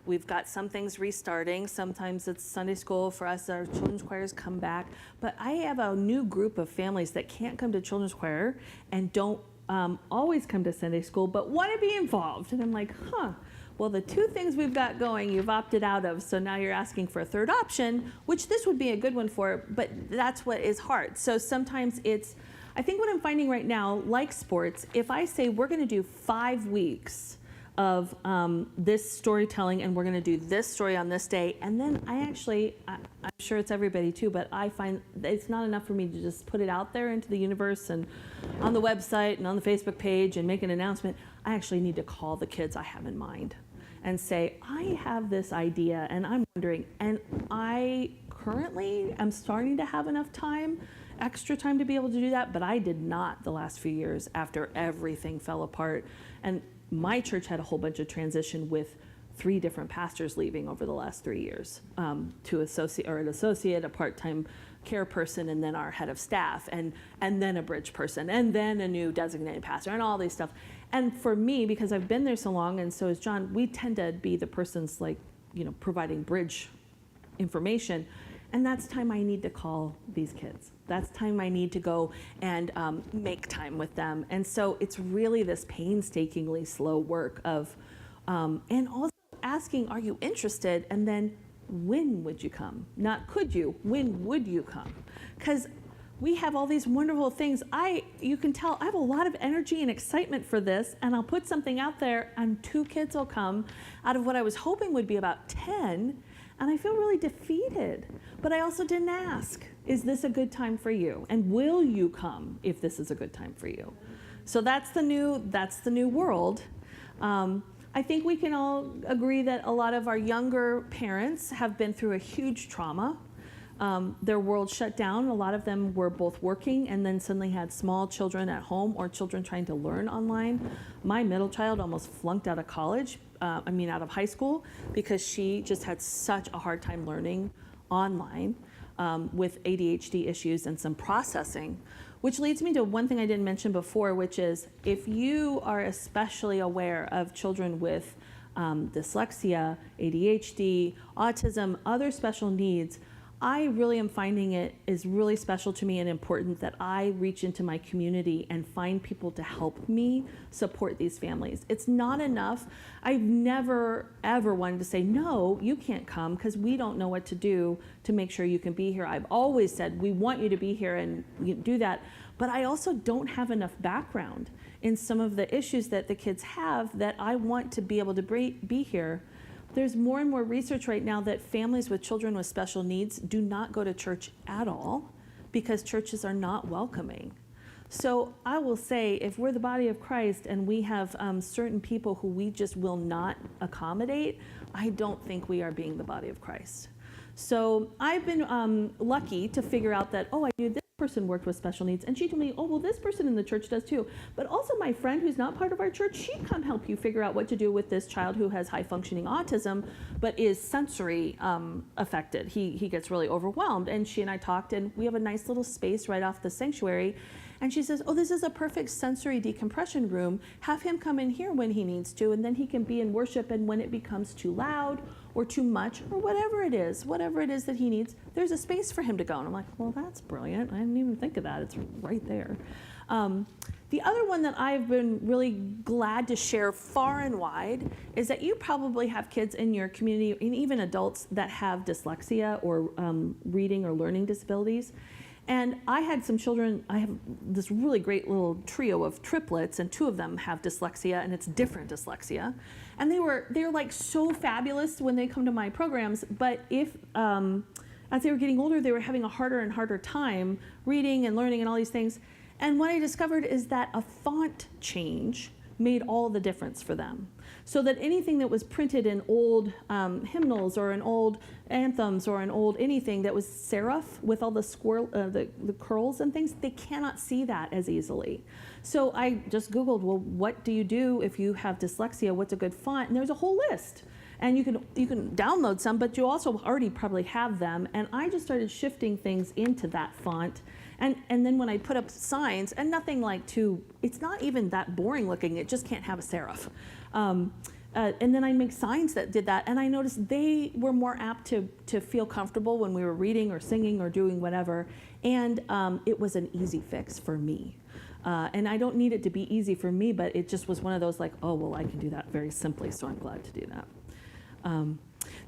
We've got some things restarting. Sometimes it's Sunday school for us. Our children's choirs come back. But I have a new group of families that can't come to children's choir and don't always come to Sunday school, but want to be involved. And I'm like, well, the two things we've got going, you've opted out of, so now you're asking for a third option, which this would be a good one for, but that's what is hard. So sometimes I think what I'm finding right now, like sports, if I say we're going to do 5 weeks of this storytelling, and we're going to do this story on this day, and then I'm sure it's everybody too, but I find that it's not enough for me to just put it out there into the universe and on the website and on the Facebook page and make an announcement. I actually need to call the kids I have in mind and say, I have this idea and I'm wondering, and I currently am starting to have enough time, extra time to be able to do that, but I did not the last few years after everything fell apart. And my church had a whole bunch of transition with 3 different pastors leaving over the last 3 years, to an associate, a part-time care person, and then our head of staff, and then a bridge person, and then a new designated pastor, and all these stuff. And for me, because I've been there so long, and so is John, we tend to be the persons like, providing bridge information. And that's time I need to call these kids. That's time I need to go and make time with them. And so it's really this painstakingly slow work of, and also asking, are you interested? And then when would you come? Not could you, when would you come? Because we have all these wonderful things. You can tell I have a lot of energy and excitement for this, and I'll put something out there and 2 kids will come out of what I was hoping would be about 10. And I feel really defeated. But I also didn't ask, is this a good time for you? And will you come if this is a good time for you? So that's the new world. I think we can all agree that a lot of our younger parents have been through a huge trauma. Their world shut down. A lot of them were both working and then suddenly had small children at home or children trying to learn online. My middle child almost flunked out of college. Out of high school, because she just had such a hard time learning online with ADHD issues and some processing, which leads me to one thing I didn't mention before, which is if you are especially aware of children with dyslexia, ADHD, autism, other special needs, I really am finding it is really special to me and important that I reach into my community and find people to help me support these families. It's not enough. I've never, ever wanted to say, no, you can't come because we don't know what to do to make sure you can be here. I've always said, we want you to be here and you do that. But I also don't have enough background in some of the issues that the kids have that I want to be able to be here. There's more and more research right now that families with children with special needs do not go to church at all because churches are not welcoming. So I will say, if we're the body of Christ and we have certain people who we just will not accommodate, I don't think we are being the body of Christ. So I've been lucky to figure out that, I knew this person worked with special needs, and she told me, this person in the church does too. But also my friend who's not part of our church, she'd come help you figure out what to do with this child who has high functioning autism, but is sensory affected. He gets really overwhelmed. And she and I talked, and we have a nice little space right off the sanctuary. And she says, this is a perfect sensory decompression room. Have him come in here when he needs to, and then he can be in worship, and when it becomes too loud or too much or whatever it is that he needs, there's a space for him to go. And I'm like, that's brilliant. I didn't even think of that. It's right there. The other one that I've been really glad to share far and wide is that you probably have kids in your community, and even adults, that have dyslexia or reading or learning disabilities. And I had some children, I have this really great little trio of triplets, and 2 of them have dyslexia, and it's different dyslexia. And they're like so fabulous when they come to my programs, but as they were getting older, they were having a harder and harder time reading and learning and all these things. And what I discovered is that a font change made all the difference for them. So that anything that was printed in old hymnals or in old anthems or in old anything that was serif with all the the curls and things, they cannot see that as easily. So I just Googled, what do you do if you have dyslexia? What's a good font? And there's a whole list. And you can download some, but you also already probably have them. And I just started shifting things into that font. And then when I put up signs, and nothing like it's not even that boring looking, it just can't have a serif. And then I make signs that did that, and I noticed they were more apt to feel comfortable when we were reading or singing or doing whatever, and it was an easy fix for me. And I don't need it to be easy for me, but it just was one of those like, I can do that very simply, so I'm glad to do that.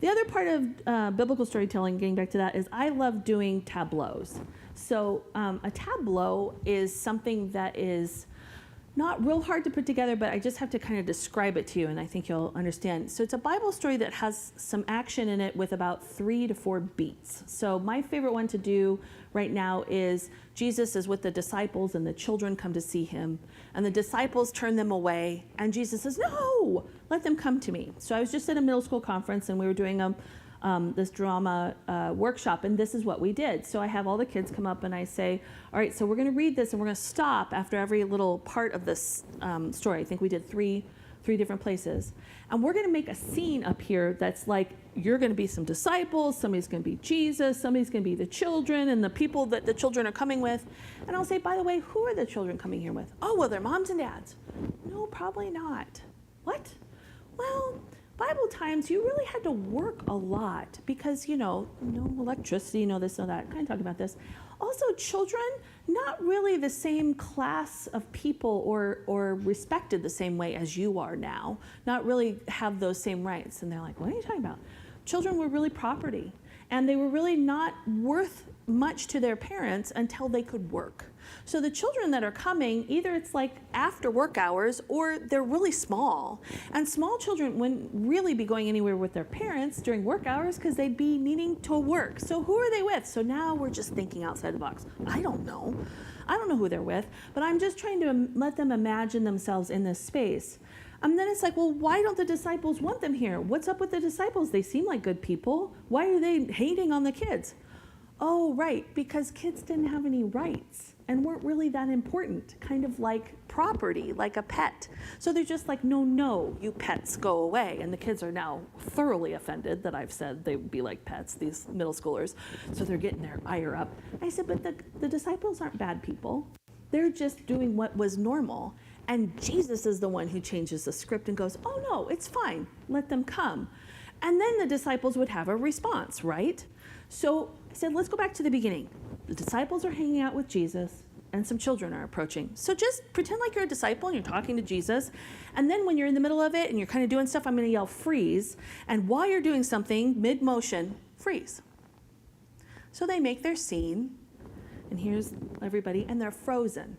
The other part of biblical storytelling, getting back to that, is I love doing tableaus. So a tableau is something that is not real hard to put together, but I just have to kind of describe it to you, and I think you'll understand. So it's a Bible story that has some action in it with about 3 to 4 beats. So my favorite one to do right now is Jesus is with the disciples, and the children come to see him, and the disciples turn them away, and Jesus says, no, let them come to me. So I was just at a middle school conference, and we were doing this drama workshop, and this is what we did. So I have all the kids come up, and I say, all right, so we're going to read this, and we're going to stop after every little part of this story. I think we did 3 3 different places. And we're going to make a scene up here that's like, you're going to be some disciples, somebody's going to be Jesus, somebody's going to be the children and the people that the children are coming with. And I'll say, by the way, who are the children coming here with? Oh, well, they're moms and dads. No, probably not. What? Well, Bible times, you really had to work a lot because, no electricity, no this, no that. I kind of talked about this. Also, children, not really the same class of people or respected the same way as you are now, not really have those same rights. And they're like, what are you talking about? Children were really property, and they were really not worth much to their parents until they could work. So the children that are coming, either it's like after work hours or they're really small. And small children wouldn't really be going anywhere with their parents during work hours because they'd be needing to work. So who are they with? So now we're just thinking outside the box. I don't know who they're with, but I'm just trying to let them imagine themselves in this space. And then it's like, well, why don't the disciples want them here? What's up with the disciples? They seem like good people. Why are they hating on the kids? Oh, right, because kids didn't have any rights and weren't really that important, kind of like property, like a pet. So they're just like, no, you pets, go away. And the kids are now thoroughly offended that I've said they would be like pets, these middle schoolers. So they're getting their ire up. I said, but the disciples aren't bad people. They're just doing what was normal. And Jesus is the one who changes the script and goes, oh no, it's fine, let them come. And then the disciples would have a response, right? So I said, let's go back to the beginning. The disciples are hanging out with Jesus and some children are approaching. So just pretend like you're a disciple and you're talking to Jesus. And then when you're in the middle of it and you're kind of doing stuff, I'm going to yell freeze. And while you're doing something, mid-motion, freeze. So they make their scene. And here's everybody, and they're frozen.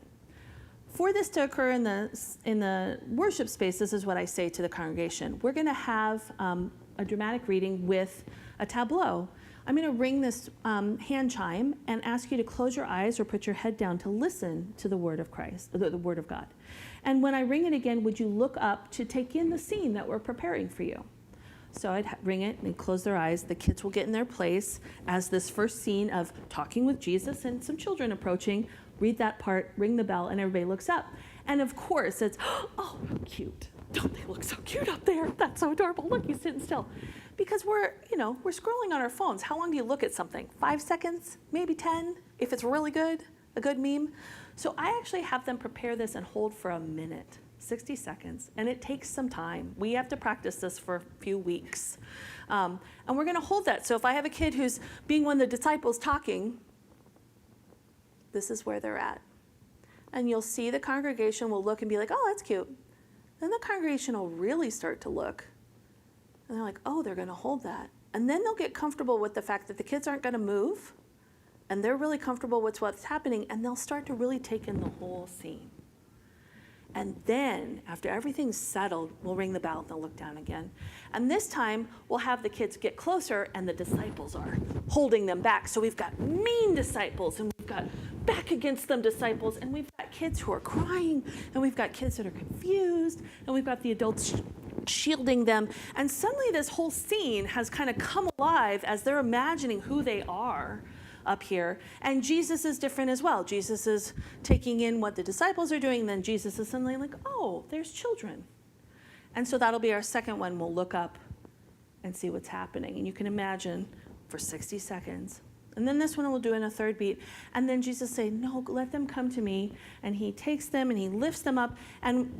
For this to occur in the worship space, this is what I say to the congregation. We're going to have a dramatic reading with a tableau. I'm going to ring this hand chime and ask you to close your eyes or put your head down to listen to the word of Christ, the word of God. And when I ring it again, would you look up to take in the scene that we're preparing for you? So I'd ring it and they'd close their eyes. The kids will get in their place as this first scene of talking with Jesus and some children approaching. Read that part, ring the bell, and everybody looks up. And of course, it's, oh, how cute. Don't they look so cute up there? That's so adorable. Look, he's sitting still. Because we're scrolling on our phones. How long do you look at something? 5 seconds? Maybe 10? If it's really good, a good meme. So I actually have them prepare this and hold for a minute, 60 seconds. And it takes some time. We have to practice this for a few weeks. And we're going to hold that. So if I have a kid who's being one of the disciples talking, this is where they're at. And you'll see the congregation will look and be like, oh, that's cute. Then the congregation will really start to look. And they're like, oh, they're going to hold that. And then they'll get comfortable with the fact that the kids aren't going to move. And they're really comfortable with what's happening. And they'll start to really take in the whole scene. And then, after everything's settled, we'll ring the bell and they'll look down again. And this time, we'll have the kids get closer and the disciples are holding them back. So we've got mean disciples and we've got back against them disciples and we've got kids who are crying and we've got kids that are confused and we've got the adults shielding them. And suddenly this whole scene has kind of come alive as they're imagining who they are up here. And Jesus is different as well. Jesus is taking in what the disciples are doing, and then Jesus is suddenly like, oh, there's children. And so that'll be our second one. We'll look up and see what's happening. And you can imagine for 60 seconds. And then this one we'll do in a third beat. And then Jesus say, no, let them come to me. And he takes them and he lifts them up. And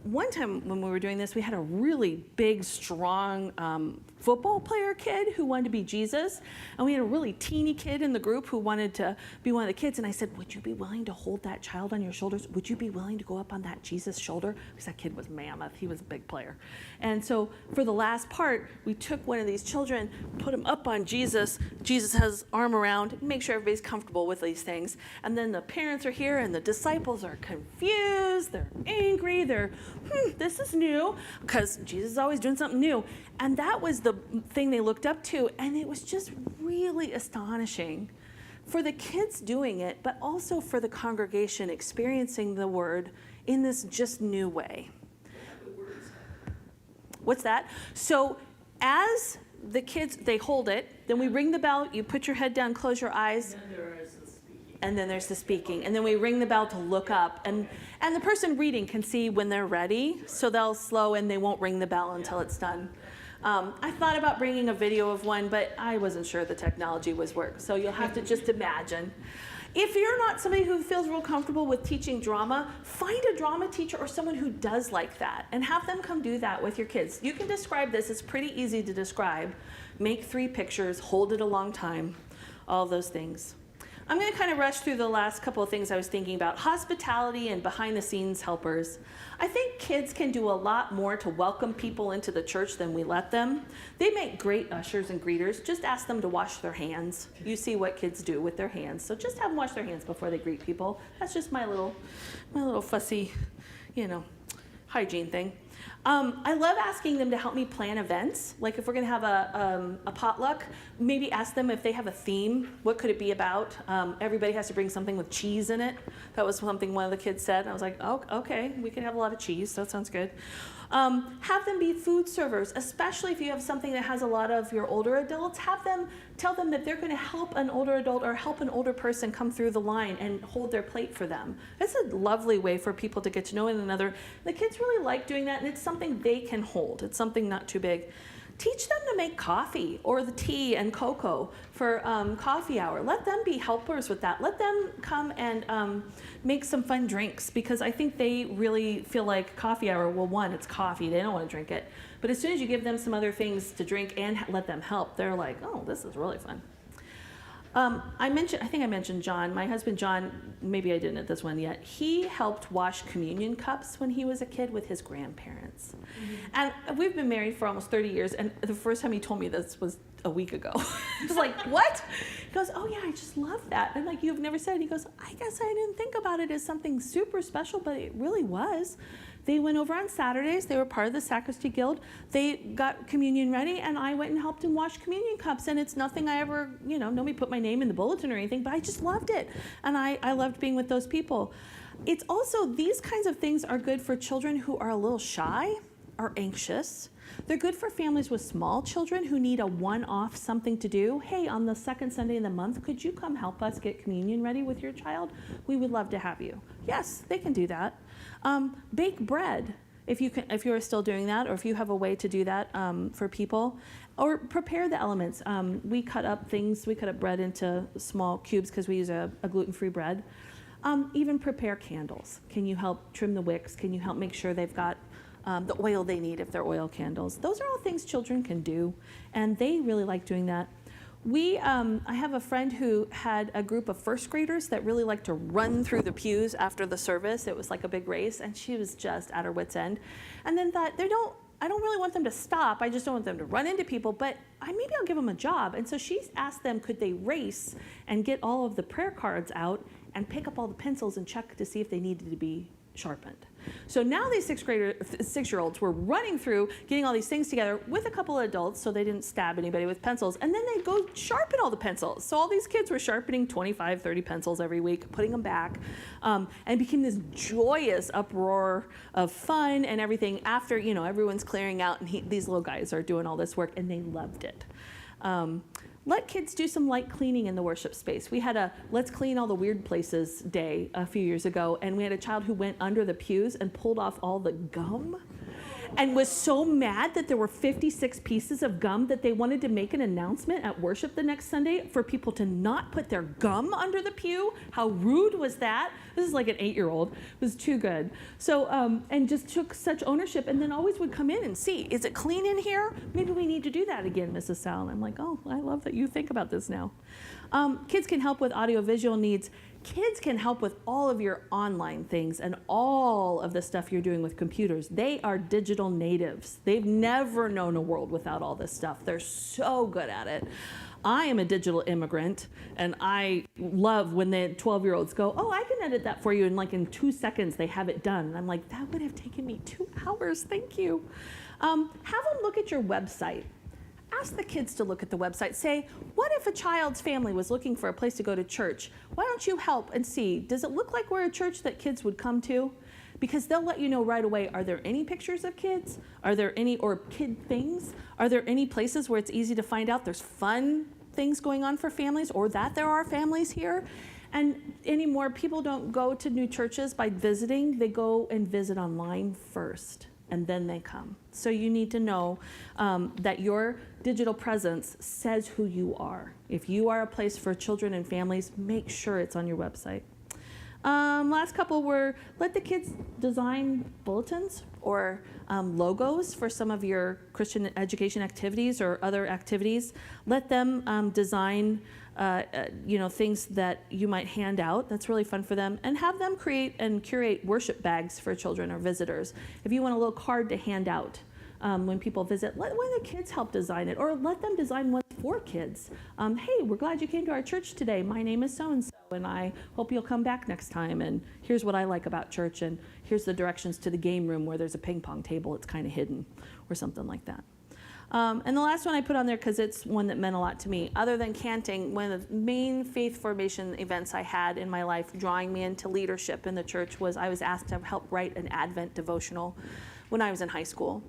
one time when we were doing this, we had a really big, strong football player kid who wanted to be Jesus. And we had a really teeny kid in the group who wanted to be one of the kids. And I said, would you be willing to hold that child on your shoulders? Would you be willing to go up on that Jesus shoulder? Because that kid was mammoth. He was a big player. And so for the last part, we took one of these children, put him up on Jesus. Jesus has arm around, make sure everybody's comfortable with these things. And then the parents are here and the disciples are confused, they're angry, this is new, because Jesus is always doing something new. And that was the thing they looked up to, and it was just really astonishing for the kids doing it, but also for the congregation experiencing the word in this just new way. What's that? So as the kids, they hold it, then we ring the bell, you put your head down, close your eyes. and then there's the speaking, and then we ring the bell to look up, and the person reading can see when they're ready, so they'll slow and they won't ring the bell until it's done. I thought about bringing a video of one, but I wasn't sure the technology was work, so you'll have to just imagine. If you're not somebody who feels real comfortable with teaching drama, find a drama teacher or someone who does like that and have them come do that with your kids. You can describe this, it's pretty easy to describe. Make 3 pictures, hold it a long time, all those things. I'm going to kind of rush through the last couple of things I was thinking about. Hospitality and behind-the-scenes helpers. I think kids can do a lot more to welcome people into the church than we let them. They make great ushers and greeters. Just ask them to wash their hands. You see what kids do with their hands. So just have them wash their hands before they greet people. That's just my little fussy, hygiene thing. I love asking them to help me plan events. Like if we're going to have a potluck, maybe ask them if they have a theme. What could it be about? Everybody has to bring something with cheese in it. That was something one of the kids said. And I was like, oh, okay, we can have a lot of cheese. That sounds good. Have them be food servers, especially if you have something that has a lot of your older adults. Have them tell them that they're going to help an older adult or help an older person come through the line and hold their plate for them. It's a lovely way for people to get to know one another. The kids really like doing that, and it's something they can hold. It's something not too big. Teach them to make coffee or the tea and cocoa for coffee hour. Let them be helpers with that. Let them come and make some fun drinks, because I think they really feel like coffee hour, well, one, it's coffee. They don't want to drink it. But as soon as you give them some other things to drink and let them help, they're like, oh, this is really fun. I think I mentioned John. My husband, John, maybe I didn't at this one yet. He helped wash communion cups when he was a kid with his grandparents. Mm-hmm. And we've been married for almost 30 years, and the first time he told me this was a week ago. I was like, what? He goes, oh yeah, I just love that. And like, you've never said it. He goes, I guess I didn't think about it as something super special, but it really was. They went over on Saturdays. They were part of the Sacristy Guild. They got communion ready, and I went and helped him wash communion cups. And it's nothing I ever, nobody put my name in the bulletin or anything, but I just loved it. And I loved being with those people. It's also, these kinds of things are good for children who are a little shy or anxious. They're good for families with small children who need a one-off something to do. Hey, on the second Sunday in the month, could you come help us get communion ready with your child? We would love to have you. Yes, they can do that. Bake bread, if you are still doing that, or if you have a way to do that for people, or prepare the elements. We cut up bread into small cubes because we use a gluten-free bread. Even prepare candles. Can you help trim the wicks? Can you help make sure they've got the oil they need if they're oil candles? Those are all things children can do, and they really like doing that. I have a friend who had a group of first graders that really liked to run through the pews after the service. It was like a big race, and she was just at her wit's end. And then thought, I don't really want them to stop. I just don't want them to run into people, but maybe I'll give them a job. And so she asked them, could they race and get all of the prayer cards out and pick up all the pencils and check to see if they needed to be sharpened. So now these 6-year-olds were running through, getting all these things together with a couple of adults so they didn't stab anybody with pencils, and then they'd go sharpen all the pencils. So all these kids were sharpening 25, 30 pencils every week, putting them back, and it became this joyous uproar of fun and everything after, everyone's clearing out, and these little guys are doing all this work, and they loved it. Let kids do some light cleaning in the worship space. We had a Let's Clean All the Weird Places day a few years ago, and we had a child who went under the pews and pulled off all the gum and was so mad that there were 56 pieces of gum that they wanted to make an announcement at worship the next Sunday for people to not put their gum under the pew. How rude was that? This is like an 8-year-old. It was too good. So, and just took such ownership, and then always would come in and see, is it clean in here? Maybe we need to do that again, Mrs. Sal. And I'm like, oh, I love that you think about this now. Kids can help with audiovisual needs. Kids can help with all of your online things and all of the stuff you're doing with computers. They are digital natives. They've never known a world without all this stuff. They're so good at it. I am a digital immigrant, and I love when the 12-year-olds go, oh, I can edit that for you, and like in 2 seconds they have it done. And I'm like, that would have taken me 2 hours, thank you. Have them look at your website. Ask the kids to look at the website. Say, what if a child's family was looking for a place to go to church? Why don't you help and see, does it look like we're a church that kids would come to? Because they'll let you know right away, are there any pictures of kids? Are there any, or kid things? Are there any places where it's easy to find out there's fun things going on for families, or that there are families here. And anymore, people don't go to new churches by visiting. They go and visit online first, and then they come. So you need to know that your digital presence says who you are. If you are a place for children and families, make sure it's on your website. Last couple were, let the kids design bulletins or logos for some of your Christian education activities or other activities. Let them design things that you might hand out. That's really fun for them. And have them create and curate worship bags for children or visitors. If you want a little card to hand out when people visit, let one of the kids help design it, or let them design one for kids. Hey, we're glad you came to our church today. My name is so-and-so, and I hope you'll come back next time. And here's what I like about church, and here's the directions to the game room where there's a ping pong table. It's kind of hidden, or something like that. And the last one I put on there because it's one that meant a lot to me. Other than canting, one of the main faith formation events I had in my life, drawing me into leadership in the church, was I was asked to help write an Advent devotional when I was in high school.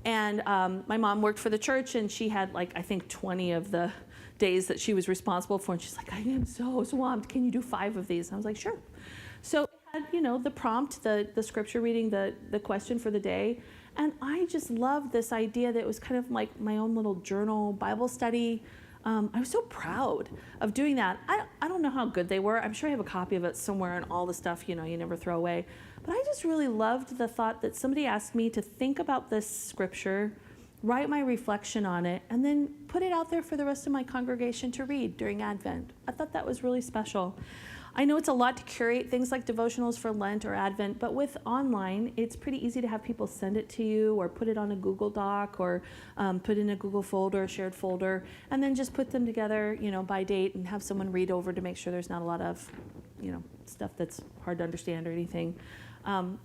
And my mom worked for the church, and she had, like, I think 20 of the days that she was responsible for. And she's like, I am so swamped. Can you do 5 of these? And I was like, sure. So it had, the prompt, the scripture reading, the question for the day. And I just loved this idea that it was kind of like my own little journal Bible study. I was so proud of doing that. I don't know how good they were. I'm sure I have a copy of it somewhere, and all the stuff, you never throw away. But I just really loved the thought that somebody asked me to think about this scripture, write my reflection on it, and then put it out there for the rest of my congregation to read during Advent. I thought that was really special. I know it's a lot to curate things like devotionals for Lent or Advent, but with online, it's pretty easy to have people send it to you or put it on a Google Doc or put in a Google folder, a shared folder, and then just put them together, by date and have someone read over to make sure there's not a lot of, stuff that's hard to understand or anything.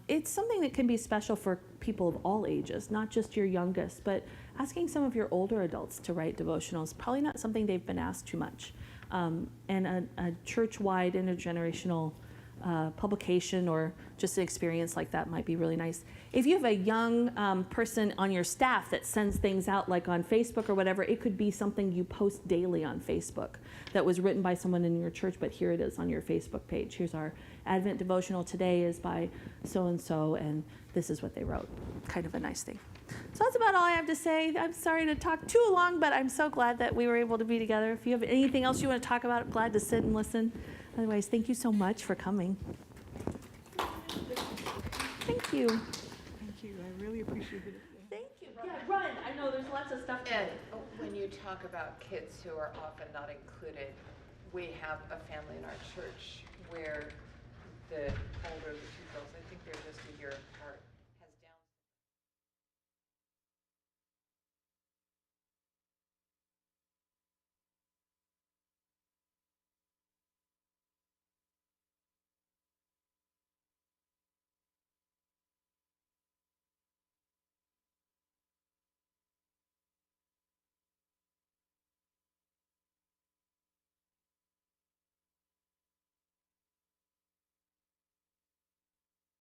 It's something that can be special for people of all ages, not just your youngest, but asking some of your older adults to write devotionals, probably not something they've been asked too much. And a church-wide intergenerational publication or just an experience like that might be really nice. If you have a young person on your staff that sends things out, like on Facebook or whatever, it could be something you post daily on Facebook that was written by someone in your church, but here it is on your Facebook page. Here's our Advent devotional today is by so-and-so, and this is what they wrote. Kind of a nice thing. So that's about all I have to say. I'm sorry to talk too long, but I'm so glad that we were able to be together. If you have anything else you want to talk about, I'm glad to sit and listen. Otherwise, thank you so much for coming. Thank you. Thank you. I really appreciate it. Thank you. Yeah, run. I know there's lots of stuff. And when you talk about kids who are often not included, we have a family in our church where the older of the 2 girls, I think they're just a year apart,